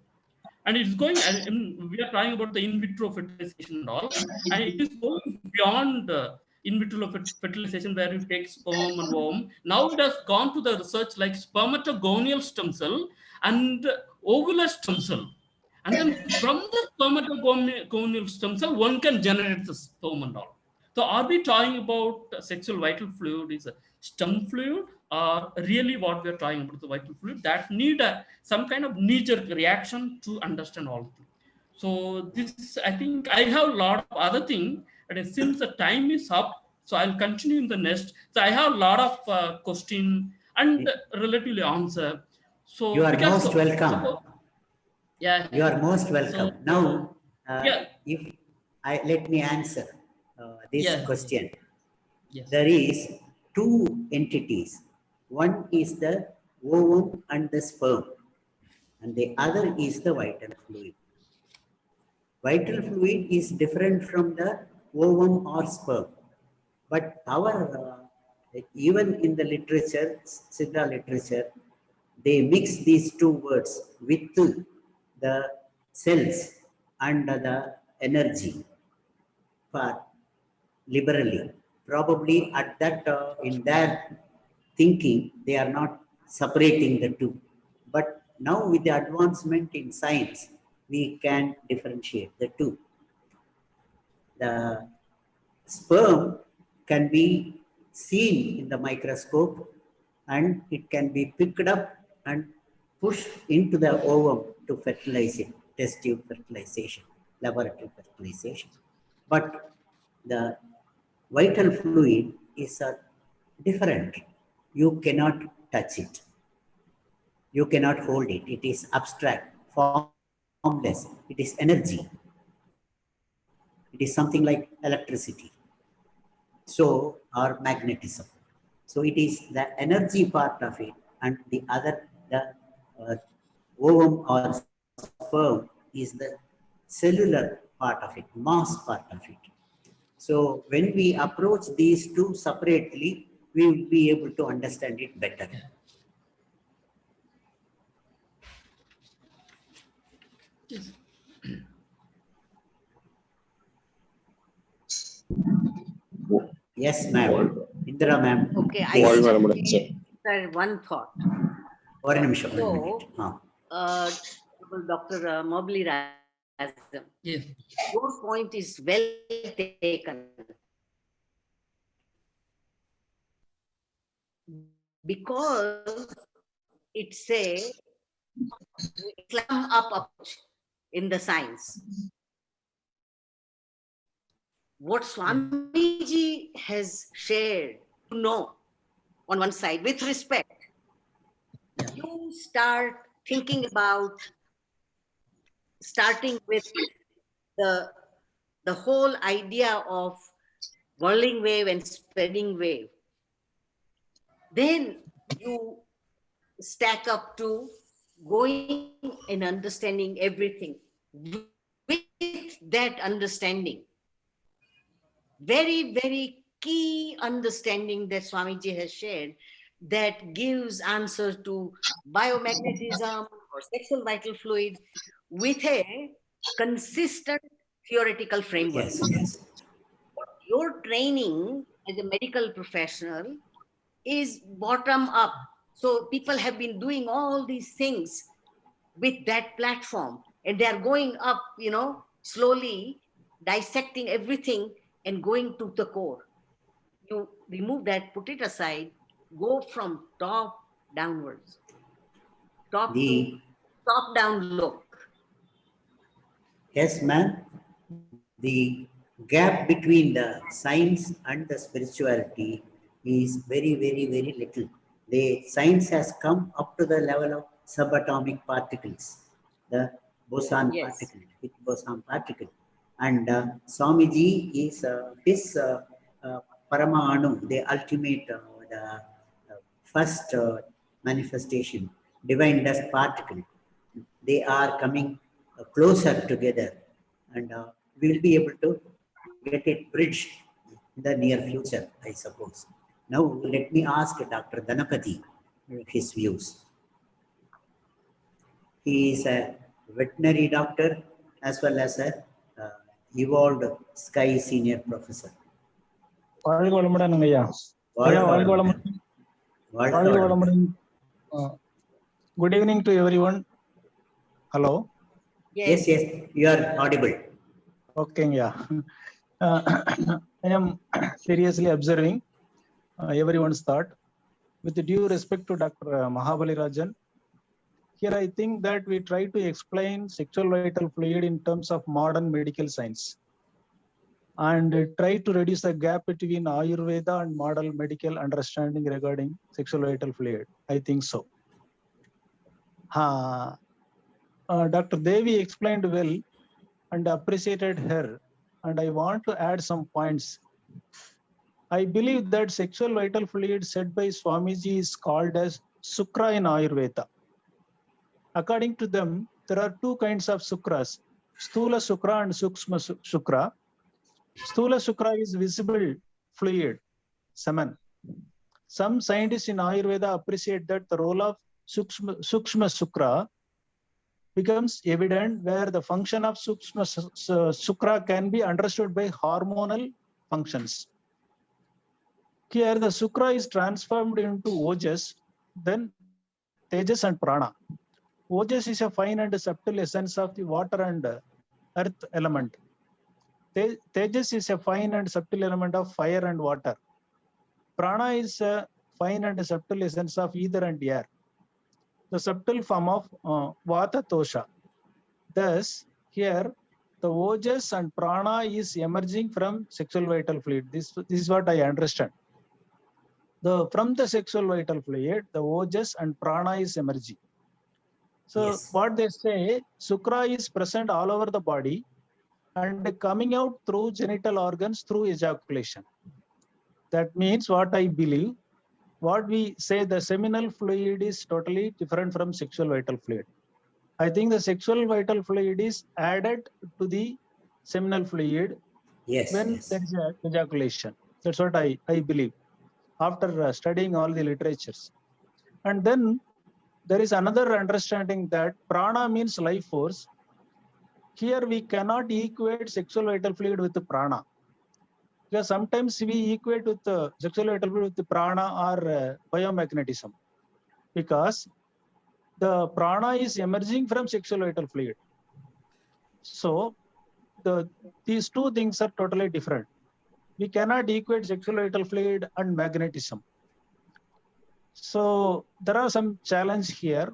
And it's going, and we are talking about the in vitro fertilization and all, and it is going beyond in vitro fertilization where you take sperm and ovum. Now it has gone to the research like spermatogonial stem cell and ovular stem cell. And then from the spermatogonial stem cell, one can generate the sperm and all. So are we talking about sexual vital fluid is a stem fluid, or really what we're talking about the vital fluid that need some kind of knee-jerk reaction to understand all of it? So this, I think I have a lot of other things, and since the time is up, so I'll continue in the next. So I have a lot of question and relatively answer. So You are most welcome. Yeah, you are most welcome. So, Now, yeah. if let me answer this Yeah. question. Yes. There is two entities. One is the ovum and the sperm, and the other is the vital fluid. Vital fluid is different from the ovum or sperm, but even in the literature, Siddha literature, they mix these two words with the cells and the energy part liberally. Probably at that, in their thinking, they are not separating the two. But now with the advancement in science, we can differentiate the two. The sperm can be seen in the microscope and it can be picked up and pushed into the ovum to fertilize it, test tube fertilization, laboratory fertilization. But the vital fluid is different. You cannot touch it. You cannot hold it. It is abstract, formless. It is energy. It is something like electricity. So, or magnetism. So it is the energy part of it, and the other, the ovum or sperm is the cellular part of it, mass part of it. So when we approach these two separately, we will be able to understand it better. Yes, ma'am. Indira, ma'am. Okay, I Yes. sir, one thought. One minute. So, Dr. Mobley Razam, Yes. your point is well taken. Because it's a climb up approach in the science. What Swamiji has shared, you know, on one side, with respect, you start thinking about starting with the whole idea of whirling wave and spreading wave. Then you stack up to going and understanding everything. With that understanding, very, very key understanding that Swamiji has shared, that gives answer to biomagnetism or sexual vital fluid with a consistent theoretical framework. Yes, yes. Your training as a medical professional is bottom up. So people have been doing all these things with that platform, and they are going up, slowly dissecting everything and going to the core. You remove that, put it aside, go from top downwards, top down look. Yes, ma'am. The gap between the science and the spirituality is very, very, very little. The science has come up to the level of subatomic particles, the boson particle, Higgs boson particle. And Swamiji is his Paramanu, the ultimate, the first manifestation, divine dust particle. They are coming closer together, and we'll be able to get it bridged in the near future, I suppose. Now, let me ask Dr. Dhanapati his views. He is a veterinary doctor as well as a evolved Sky senior professor. Good evening to everyone. Hello. Yes, you are audible. Okay, yeah. I am seriously observing everyone's thought. With due respect to Dr. Mahabali Rajan, here I think that we try to explain sexual vital fluid in terms of modern medical science and try to reduce the gap between Ayurveda and modern medical understanding regarding sexual vital fluid. I think so. Dr. Devi explained well and appreciated her, and I want to add some points. I believe that sexual vital fluid said by Swamiji is called as Sukra in Ayurveda. According to them, there are two kinds of Sukras, Sthula Sukra and Sukshma Sukra. Sthula Sukra is visible fluid, semen. Some scientists in Ayurveda appreciate that the role of Sukshma Sukra becomes evident where the function of Sukshma Sukra can be understood by hormonal functions. Here the Sukra is transformed into Ojas, then Tejas and Prana. Ojas is a fine and subtle essence of the water and earth element. Tejas is a fine and subtle element of fire and water. Prana is a fine and subtle essence of ether and air, the subtle form of Vata Tosha. Thus, here the Ojas and Prana is emerging from sexual vital fluid. This is what I understand. From the sexual vital fluid, the Ojas and Prana is emerging. So Yes. what they say, Sukra is present all over the body and coming out through genital organs through ejaculation. That means what I believe, what we say the seminal fluid is totally different from sexual vital fluid. I think the sexual vital fluid is added to the seminal fluid Yes. when Yes. there is ejaculation. That's what I believe after studying all the literatures. And then there is another understanding that prana means life force. Here we cannot equate sexual vital fluid with the prana. Because sometimes we equate with the sexual vital fluid with the prana or biomagnetism. Because the prana is emerging from sexual vital fluid. So these two things are totally different. We cannot equate sexual vital fluid and magnetism. So there are some challenge here.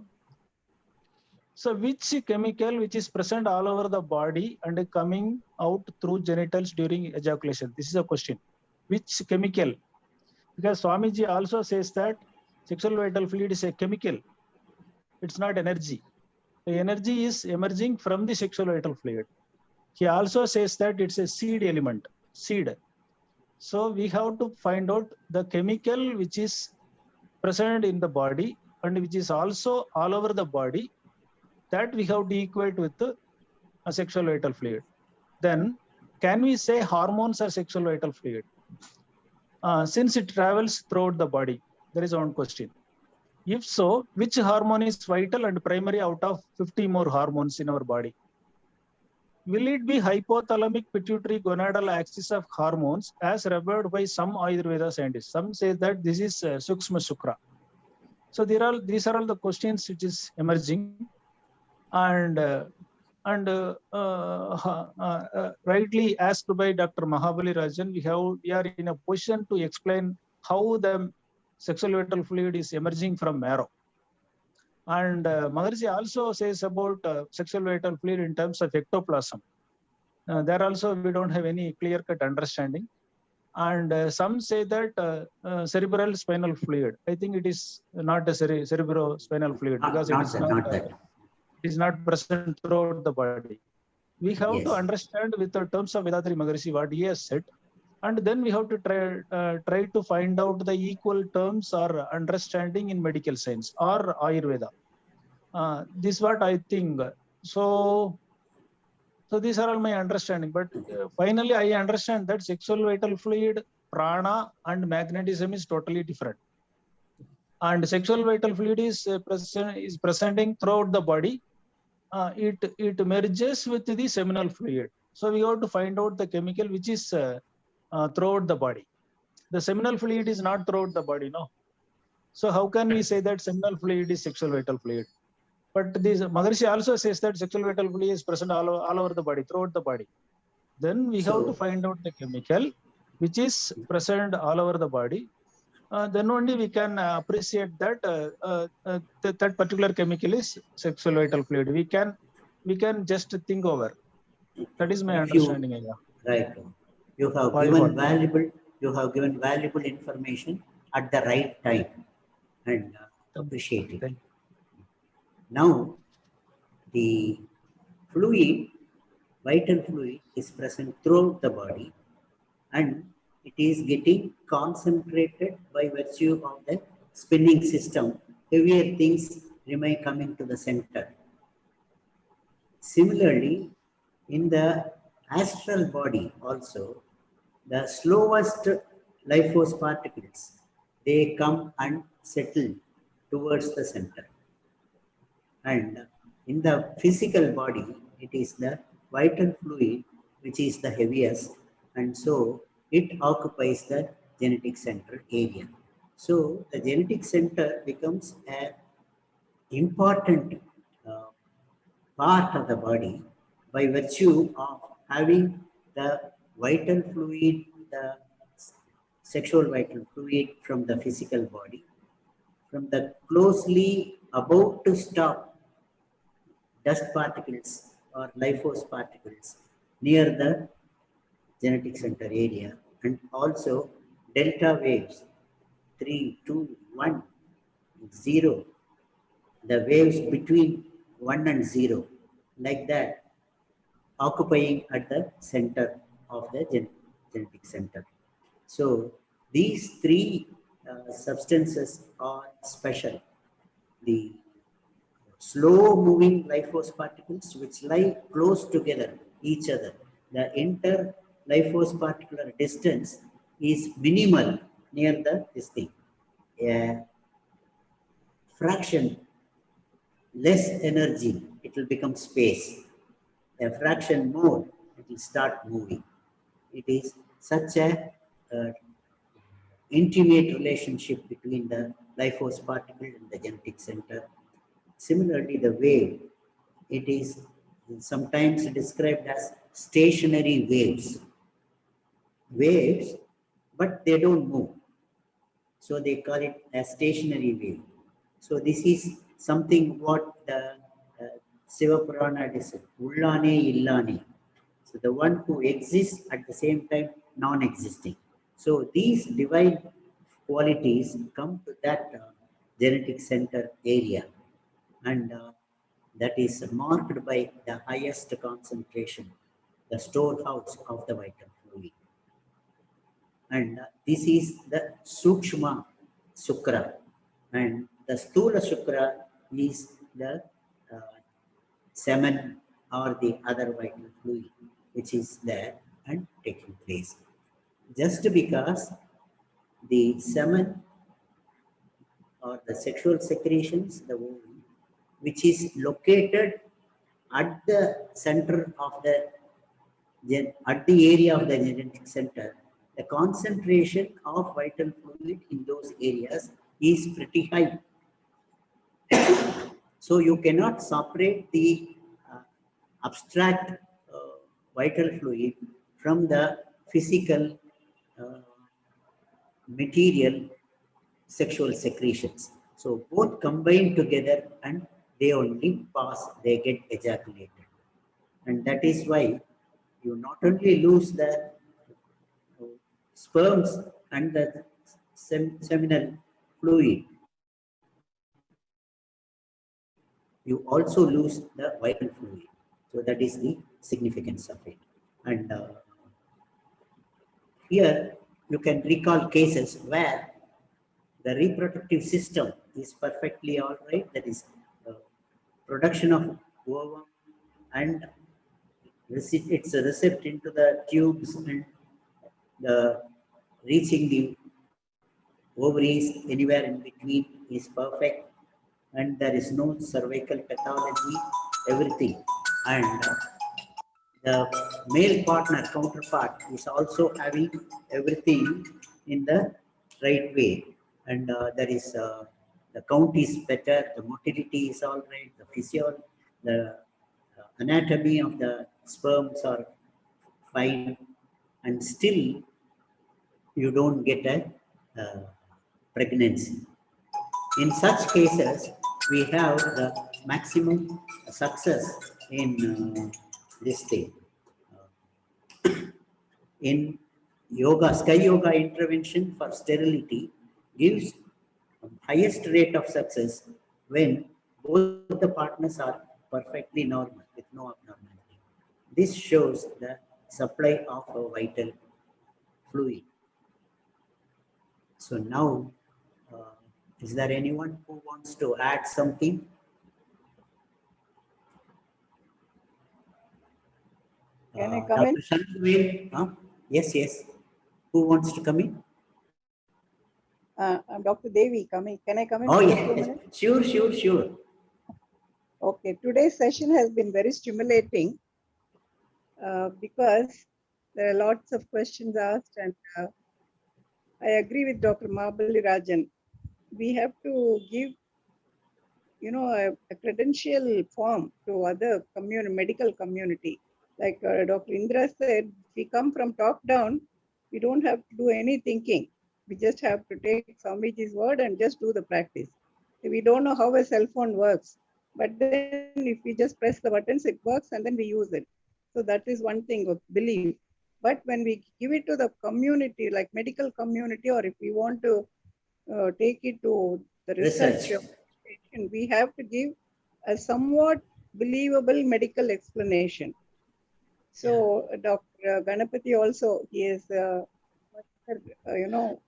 So which chemical which is present all over the body and coming out through genitals during ejaculation? This is a question. Which chemical? Because Swamiji also says that sexual vital fluid is a chemical. It's not energy. The energy is emerging from the sexual vital fluid. He also says that it's a seed element, seed. So we have to find out the chemical which is present in the body and which is also all over the body, that we have to equate with a sexual vital fluid. Then can we say hormones are sexual vital fluid? Since it travels throughout the body, there is one question. If so, which hormone is vital and primary out of 50 more hormones in our body? Will it be hypothalamic pituitary gonadal axis of hormones as revered by some Ayurveda scientists? Some say that this is Sukshma Sukra. So these are all the questions which is emerging, and rightly asked by Dr. Mahabali Rajan, we are in a position to explain how the sexual vital fluid is emerging from marrow. And Maharshi also says about sexual vital fluid in terms of ectoplasm. There also we don't have any clear-cut understanding. And some say that cerebral spinal fluid. I think it is not a cerebrospinal fluid because it is not present throughout the body. We have to understand with the terms of Vethathiri Maharshi what he has said, and then we have to try to find out the equal terms or understanding in medical science or Ayurveda. This is what I think. So these are all my understanding. But finally, I understand that sexual vital fluid, prana, and magnetism is totally different. And sexual vital fluid is presenting throughout the body. It merges with the seminal fluid. So we have to find out the chemical which is throughout the body. The seminal fluid is not throughout the body, no. So how can we say that seminal fluid is sexual vital fluid? But this Maharshi also says that sexual vital fluid is present all over the body, throughout the body. Then we have to find out the chemical which is present all over the body. Then only we can appreciate that that particular chemical is sexual vital fluid. We can just think over. That is my understanding. Right. You have given valuable information at the right time, and appreciate it. Now, the fluid, vital fluid, is present throughout the body, and it is getting concentrated by virtue of the spinning system. Heavier things remain coming to the center. Similarly, in the astral body also, the slowest life force particles, they come and settle towards the center. And in the physical body, it is the vital fluid which is the heaviest, and so it occupies the genetic center area. So the genetic center becomes an important part of the body by virtue of having the vital fluid, the sexual vital fluid from the physical body, from the closely about to stop dust particles or life force particles near the genetic center area, and also delta waves 3, 2, 1, 0, the waves between 1 and 0, like that, occupying at the center of the genetic center. So these three substances are special. The slow moving life force particles which lie close together each other. The inter life force particular distance is minimal near the this thing. A fraction less energy, it will become space. A fraction more, it will start moving. It is such a intimate relationship between the life force particle and the genetic center. Similarly, the wave, it is sometimes described as stationary waves. Waves, but they don't move. So they call it a stationary wave. So this is something what the Siva Purana said, Ullane Illane. So the one who exists at the same time non-existing. So these divine qualities come to that genetic center area, and that is marked by the highest concentration, the storehouse of the vital fluid. And this is the Sukshma Shukra, and the Sthula Shukra is the semen or the other vital fluid which is there and taking place. Just because the semen or the sexual secretions, the ovum, which is located at the center of the at the area of the genetic center, the concentration of vital fluid in those areas is pretty high. So you cannot separate the abstract vital fluid from the physical material sexual secretions. So both combine together and they only pass, they get ejaculated. And that is why you not only lose the sperms and the seminal fluid, you also lose the vital fluid. So that is the significance of it. And here you can recall cases where the reproductive system is perfectly all right. That is production of ovum and it's a receipt into the tubes and the reaching the ovaries anywhere in between is perfect, and there is no cervical pathology, everything. And the male partner counterpart is also having everything in the right way, and there is the count is better, the motility is all right, the physiology, the anatomy of the sperms are fine, and still you don't get a pregnancy. In such cases, we have the maximum success in this thing. In yoga, sky yoga intervention for sterility gives highest rate of success when both the partners are perfectly normal with no abnormality. This shows the supply of a vital fluid So now, is there anyone who wants to add something? Can I come in? Dr. Shanmugam, huh? Yes, yes. Who wants to come in? I'm Dr. Devi coming. Can I come in Oh, for yeah, just 2 yes. minutes? Sure, sure, sure. Okay, today's session has been very stimulating because there are lots of questions asked, and I agree with Dr. Mahabali Rajan. We have to give, a credential form to other medical community. Like Dr. Indra said, we come from top down, we don't have to do any thinking. We just have to take Swamiji's word and just do the practice. We don't know how a cell phone works, but then if we just press the buttons, it works and then we use it. So that is one thing of belief. But when we give it to the community, like medical community, or if we want to take it to the research, we have to give a somewhat believable medical explanation. So Dr. Ganapati also, he is,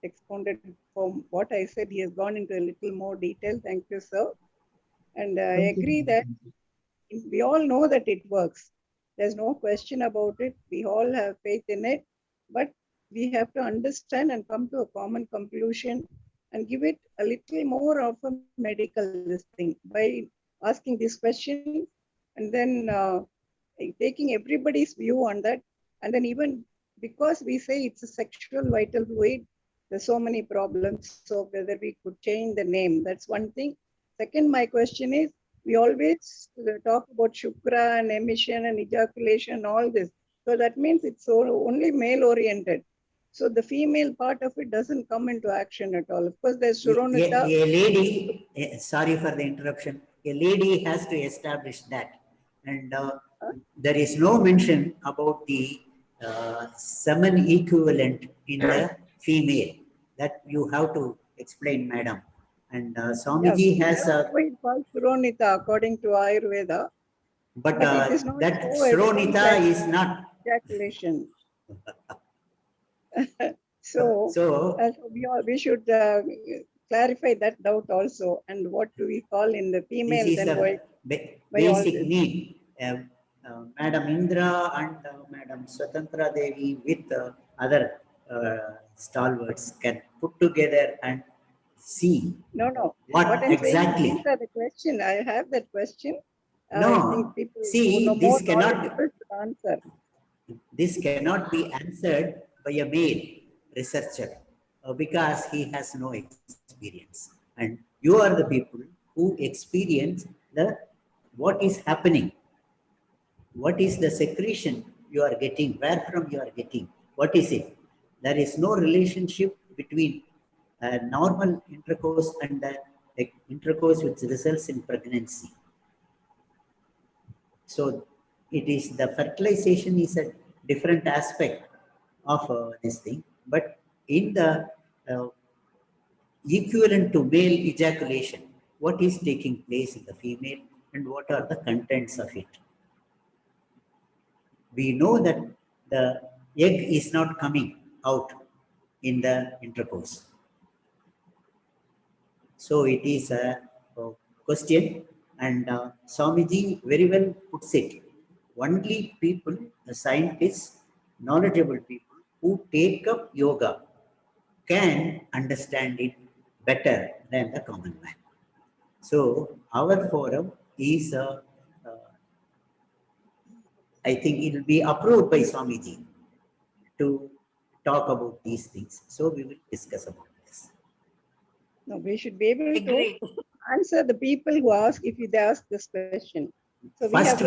expounded from what I said. He has gone into a little more detail. Thank you, sir. And I agree that we all know that it works. There's no question about it. We all have faith in it, but we have to understand and come to a common conclusion and give it a little more of a medical this thing by asking this question and then taking everybody's view on that. And then even because we say it's a sexual vital fluid, there's so many problems. So whether we could change the name, that's one thing. Second, my question is, we always talk about shukra and emission and ejaculation and all this. So that means it's only male oriented. So the female part of it doesn't come into action at all. Of course, there's Suronita. A lady, sorry for the interruption, a lady has to establish that. And there is no mention about the semen equivalent in the female. That you have to explain, madam. And Swamiji has a... called Suronita according to Ayurveda. But it is not that so Suronita is not... Ejaculation. So we should clarify that doubt also. And what do we call in the female? This is then the basic need. Madam Indra and Madam Swatantra Devi with other stalwarts can put together and see. No. What exactly? These are the question. I have that question. No. I think people See, who know this more cannot should answer. This cannot be answered by a male researcher because he has no experience. And you are the people who experience what is happening. What is the secretion you are getting? Where from you are getting? What is it? There is no relationship between normal intercourse and the intercourse which results in pregnancy. So it is the fertilization is a different aspect of this thing, but in the equivalent to male ejaculation, what is taking place in the female and what are the contents of it? We know that the egg is not coming out in the intercourse. So it is a question, and Swamiji very well puts it. Only people, the scientists, knowledgeable people who take up yoga can understand it better than the common man. So our forum is, I think it will be approved by Swamiji to talk about these things. So we will discuss about this. No, we should be able to answer the people who ask if they ask this question. So first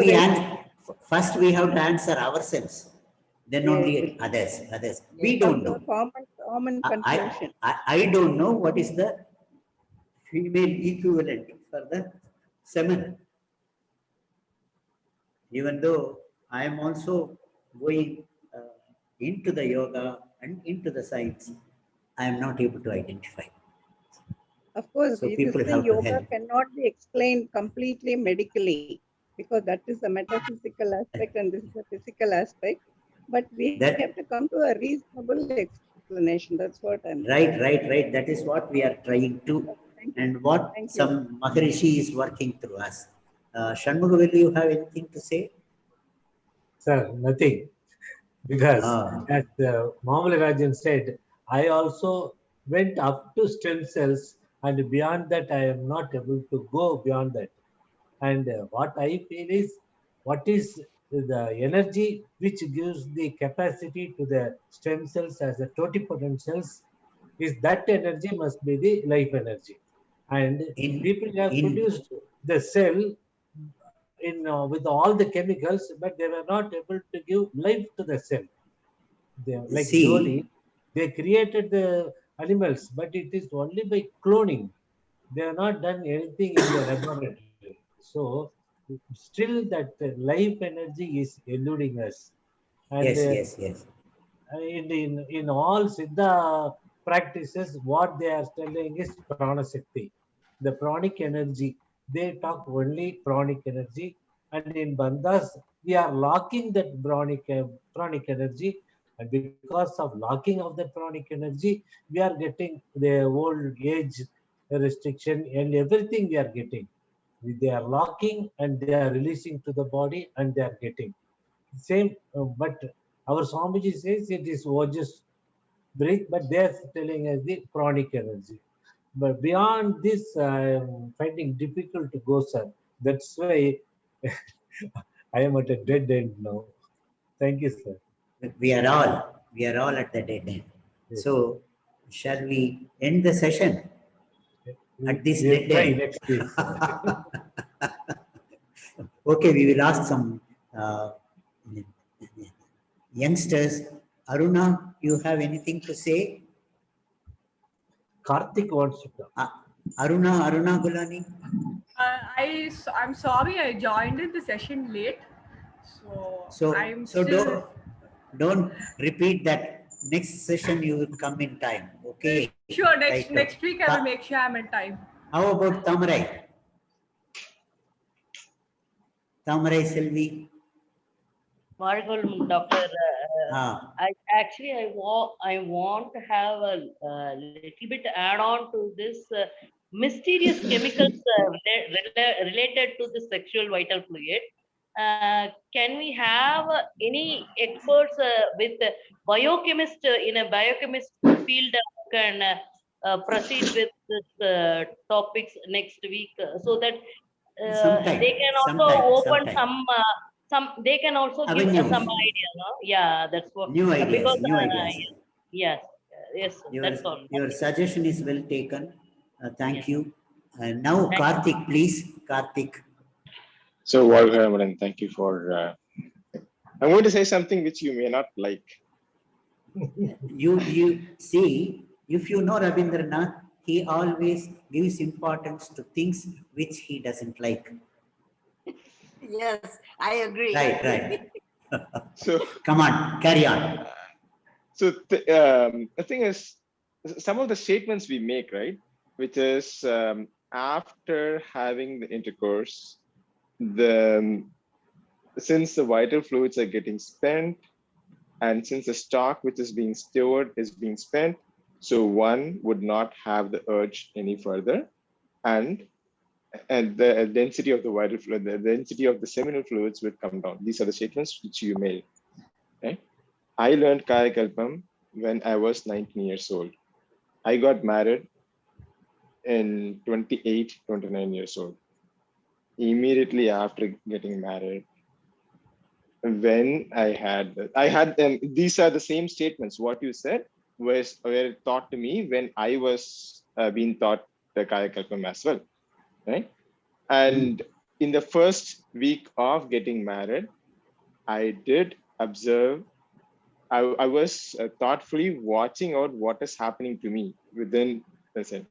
we have to answer ourselves, then only others. We don't know. Common conclusion. I don't know what is the female equivalent for the semen. Even though I am also going into the yoga and into the science, I am not able to identify. Of course, so people have yoga cannot be explained completely medically because that is a metaphysical aspect and this is a physical aspect. But we have to come to a reasonable explanation. That's what I'm. Right. That is what we are trying to, Thank you. and what Thank you. some Maharishi is working through us. Shanmuga, will you have anything to say? Sir, nothing. Because Ah. as Mohammed Rajan said, I also went up to stem cells, and beyond that, I am not able to go beyond that. And what I feel is, what is the energy which gives the capacity to the stem cells as a totipotent cells, is that energy must be the life energy. And people have produced the cell in with all the chemicals, but they were not able to give life to the cell. They, like See, Dolly, they created the animals, but it is only by cloning. They have not done anything in the laboratory. So still that life energy is eluding us. And yes. in all Siddha practices, what they are telling is pranashakti, the pranic energy. They talk only pranic energy, and in bandhas we are locking that pranic energy, and because of locking of that pranic energy, we are getting the old age restriction and everything we are getting. They are locking and they are releasing to the body, and they are getting same. But our Swamiji says it is just breathe, but they are telling us the pranic energy. But beyond this, I'm finding difficult to go, sir. That's why I am at a dead end now. Thank you, sir. we are all at the dead end. Yes. So, shall we end the session at this We'll dead try end? next week, sir. Okay, we will ask some youngsters. Aruna, you have anything to say? Karthik wants to come. Aruna Gulani. I'm sorry I joined in the session late. So I'm still... don't repeat that. Next session you will come in time. Okay. Sure, Right. next week I will make sure I'm in time. How about Tamarai? Tamarai Selvi. Margol, Doctor. I want to have a little bit add on to this mysterious chemicals related to the sexual vital fluid. Can we have any experts with biochemist in a biochemist field can proceed with this topics next week so that they can also open some they can also give us some idea, no? Yeah, that's what. New ideas. Because, new ideas. yes, that's all. Your suggestion is well taken. Thank Yes. you. Now, Karthik, please. Karthik. So, Varghamaran, thank you for. I'm going to say something which you may not like. You see, if you know Rabindranath, he always gives importance to things which he doesn't like. Yes, I agree. Right. So come on, carry on. So the thing is, some of the statements we make, right, which is after having the intercourse, since the vital fluids are getting spent, and since the stock which is being stored is being spent, so one would not have the urge any further, and the density of the vital fluid, the density of the seminal fluids would come down. These are the statements which you made. Right? I learned Kayakalpam when I was 19 years old. I got married in 28, 29 years old. Immediately after getting married, when I had these are the same statements. What you said were taught to me when I was being taught the Kayakalpam as well. Right? And in the first week of getting married, I did observe, I was thoughtfully watching out what is happening to me within the set.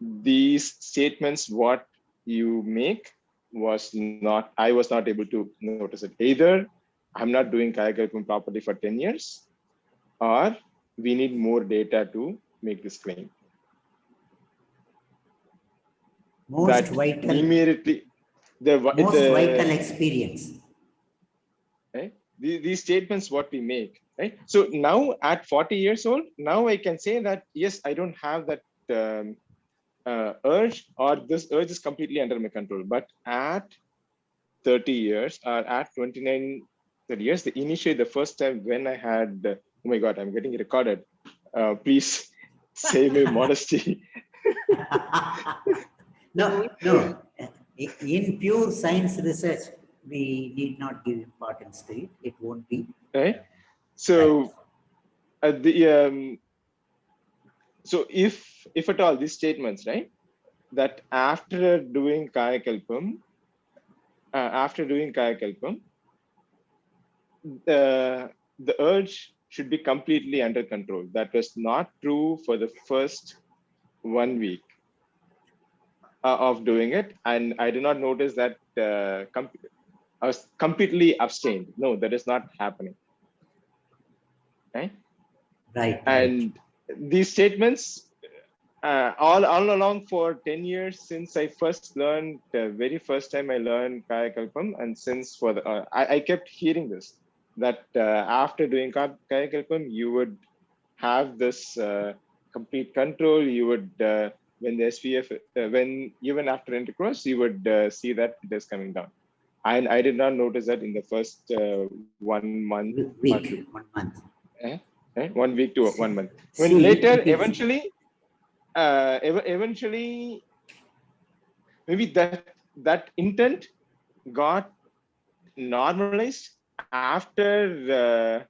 These statements, what you make I was not able to notice it. Either I'm not doing Kayakalpam properly for 10 years, or we need more data to make this claim. Most vital immediately, vital experience. Right? these statements what we make, right? So now at 40 years old, now I can say that, yes, I don't have that urge, or this urge is completely under my control. But at 30 years or at 29, 30 years, initially the first time when I had, oh my God, I'm getting recorded. Please save my modesty. No. In pure science research, we need not give importance to it. It won't be. Right. So, so if at all these statements, right, that after doing Kayakalpam, the urge should be completely under control. That was not true for the first 1 week of doing it, and I did not notice that I was completely abstained. No, that is not happening. Right. And these statements all along for 10 years since I first learned, the very first time I learned Kayakalpam, and since for the I kept hearing this, that after doing Kayakalpam, you would have this complete control. You would when the SPF, when even after intercourse, you would see that it is coming down. And I did not notice that in the first 1 month. 1 month. Right? 1 week to 1 month. When later, eventually, maybe that intent got normalized after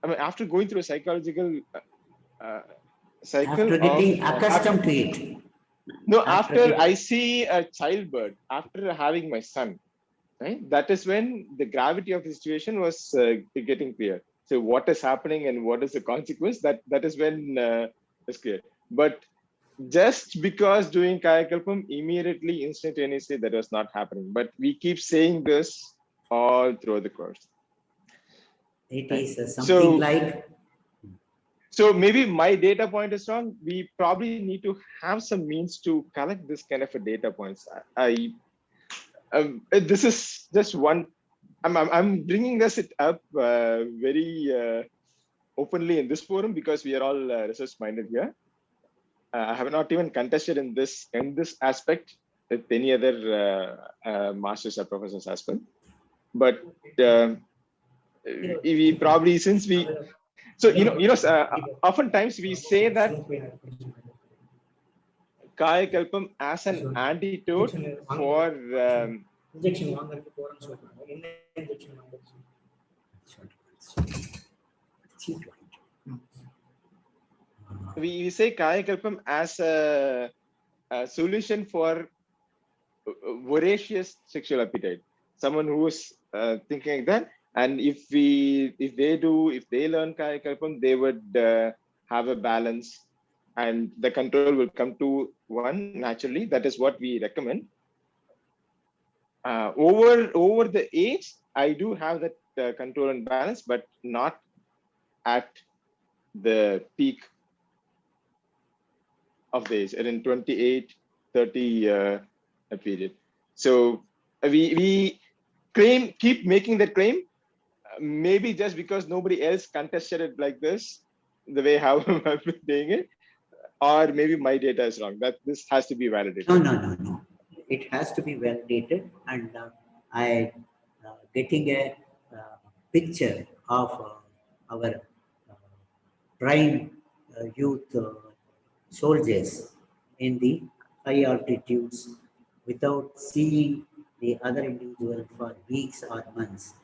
after going through a psychological cycle. After getting accustomed to it. No, after I see a childbirth, after having my son, right? That is when the gravity of the situation was getting clear. So what is happening and what is the consequence? That is when it's clear. But just because doing Kayakalpam, immediately, instantaneously, that was not happening. But we keep saying this all through the course. It is something like. So maybe my data point is wrong. We probably need to have some means to collect this kind of a data points. This is just one. I'm bringing this up very openly in this forum because we are all research minded here. I have not even contested in this aspect with any other masters or professors as well. But we probably, since we, so oftentimes we say that Kayakalpam as an antidote for we say Kayakalpam as a solution for voracious sexual appetite. Someone who is thinking like that, and if they learn Kayakalpam, they would have a balance, and the control will come to one naturally. That is what we recommend. Over the age, I do have that control and balance, but not at the peak of the age, in 28, 30 period. So we keep making that claim, maybe just because nobody else contested it like this, the way how I've been doing it, or maybe my data is wrong. That this has to be validated. No. It has to be validated, and I getting a picture of our prime youth soldiers in the high altitudes without seeing the other individual for weeks or months.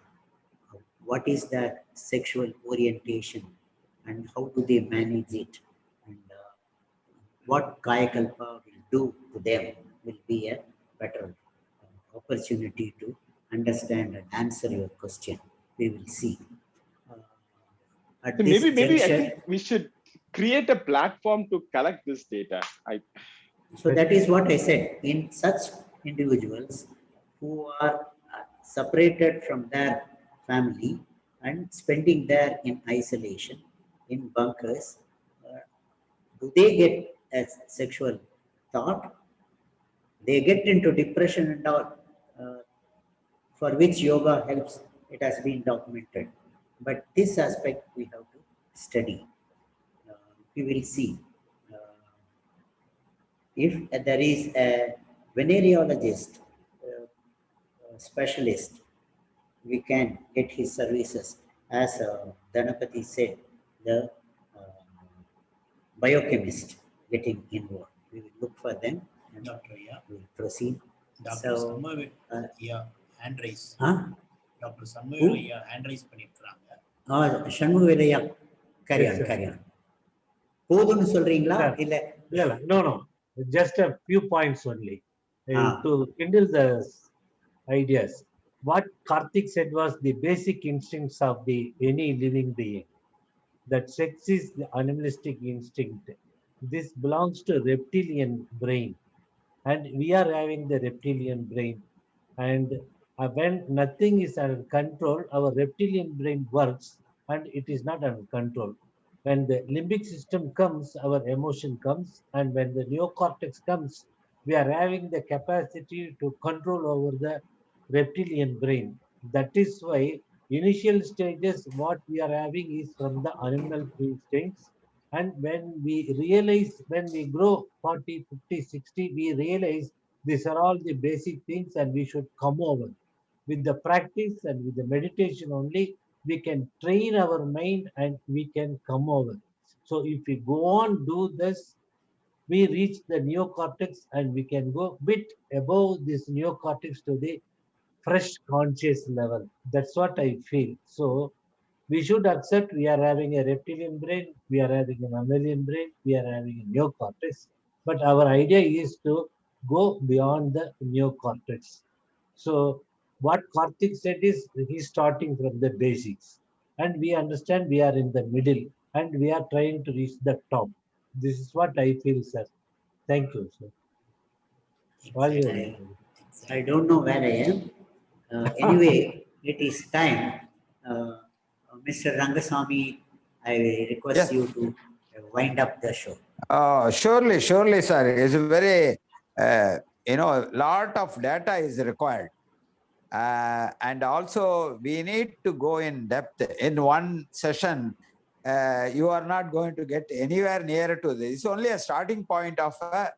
What is their sexual orientation and how do they manage it? And what Kayakalpa will do to them will be a better opportunity to understand and answer your question. We will see. Maybe I think we should create a platform to collect this data. So that is what I said. In such individuals who are separated from their family and spending there in isolation, in bunkers, do they get a sexual thought? They get into depression and all, for which yoga helps it has been documented. But this aspect we have to study. We will see. If there is a venereologist, specialist, we can get his services. As Dhanapati said, the biochemist getting involved. We will look for them and Doctor, yeah. we will proceed. Dr. So, yeah, hand raise. Huh? Dr. Samuel, yeah, hand raise பண்ணிருக்காங்க. Shanmugavelaya, carry on, Yes, sir. carry on. போதும்னு சொல்றீங்களா இல்ல? No, just a few points only to kindle the ideas. What Karthik said was the basic instincts of any living being. That sex is the animalistic instinct. This belongs to reptilian brain, and we are having the reptilian brain. And when nothing is under control, our reptilian brain works, and it is not under control. When the limbic system comes, our emotion comes, and when the neocortex comes, we are having the capacity to control over the reptilian brain. That is why initial stages what we are having is from the animal instincts, and when we realize, when we grow 40, 50, 60, we realize these are all the basic things and we should come over. With the practice and with the meditation only, we can train our mind and we can come over. So if we go on do this, we reach the neocortex and we can go bit above this neocortex to the fresh conscious level. That's what I feel. So we should accept we are having a reptilian brain, we are having a mammalian brain, we are having a neocortex. But our idea is to go beyond the neocortex. So what Karthik said is he's starting from the basics. And we understand we are in the middle and we are trying to reach the top. This is what I feel, sir. Thank you, sir. I don't know where I am. Anyway, it is time. Mr. Rangasamy, I request you to wind up the show. Surely, sir. It's very, a lot of data is required. And also we need to go in depth. In one session, you are not going to get anywhere near to this. It's only a starting point of a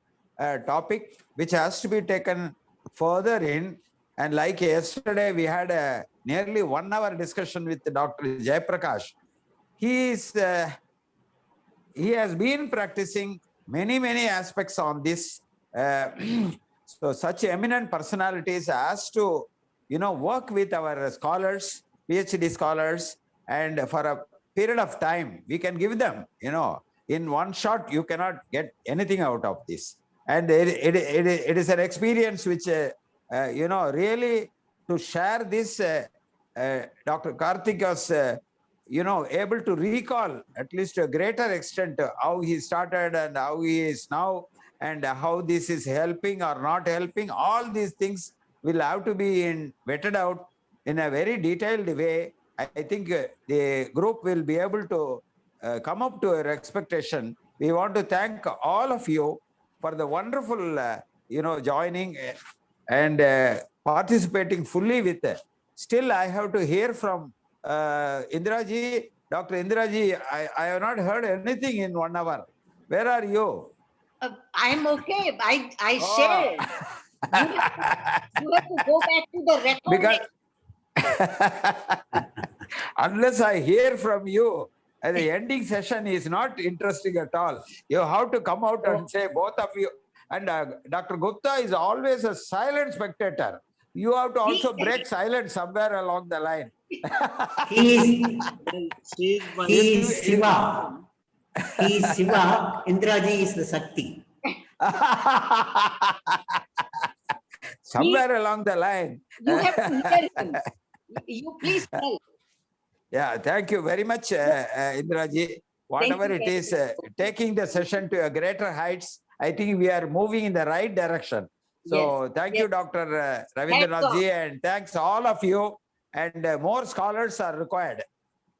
topic which has to be taken further in. And like yesterday, we had a nearly 1 hour discussion with Dr. Jayaprakash. He has been practicing many aspects on this. So such eminent personalities has to, work with our scholars, PhD scholars, and for a period of time, we can give them, in one shot, you cannot get anything out of this. And it is an experience which, really to share this, Dr. Karthik was, able to recall at least to a greater extent how he started and how he is now and how this is helping or not helping. All these things will have to be vetted out in a very detailed way. I think the group will be able to come up to our expectation. We want to thank all of you for the wonderful, joining and participating fully with. Still, I have to hear from Indiraji. Dr. Indiraji, I have not heard anything in 1 hour. Where are you? I'm okay. I shared. You have to go back to the record. Because unless I hear from you, the ending session is not interesting at all. You have to come out and say, both of you. And Dr. Gupta is always a silent spectator. You have to also break silence somewhere along the line. He is Shiva. He is Shiva. Indraji is the Shakti. Somewhere along the line. You have to hear him. You please tell. Yeah, thank you very much, Indraji. Whatever it is, taking the session to a greater heights, I think we are moving in the right direction. So thank you, Dr. Ravindranath ji, and thanks all of you. And more scholars are required.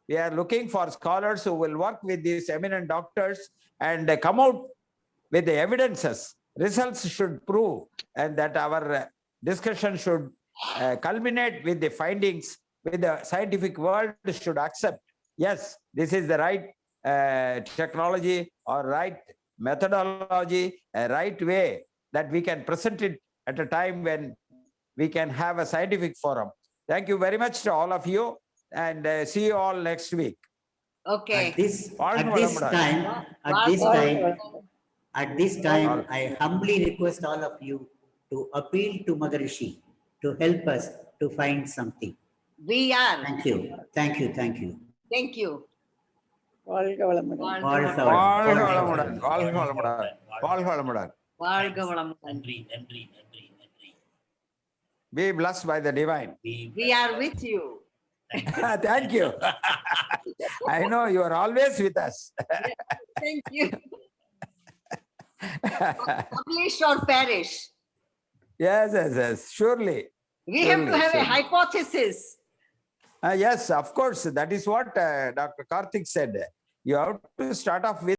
We are looking for scholars who will work with these eminent doctors and come out with the evidences. Results should prove, and that our discussion should culminate with the findings with the scientific world should accept, yes, this is the right technology or right methodology, a right way that we can present it at a time when we can have a scientific forum. Thank you very much to all of you, and see you all next week. Okay. At this time, I humbly request all of you to appeal to Mother Rishi to help us to find something. We are. Thank you. Thank you. Thank you. Thank you. வாழ்க வளமுடன். நன்றி நன்றி நன்றி நன்றி. Be blessed by the divine. We are with you. Thank you. I know you are always with us. Thank you. Publish or perish. Yes, surely. We have to have a hypothesis. Yes, of course. That is what Dr. Karthik said. You have to start off with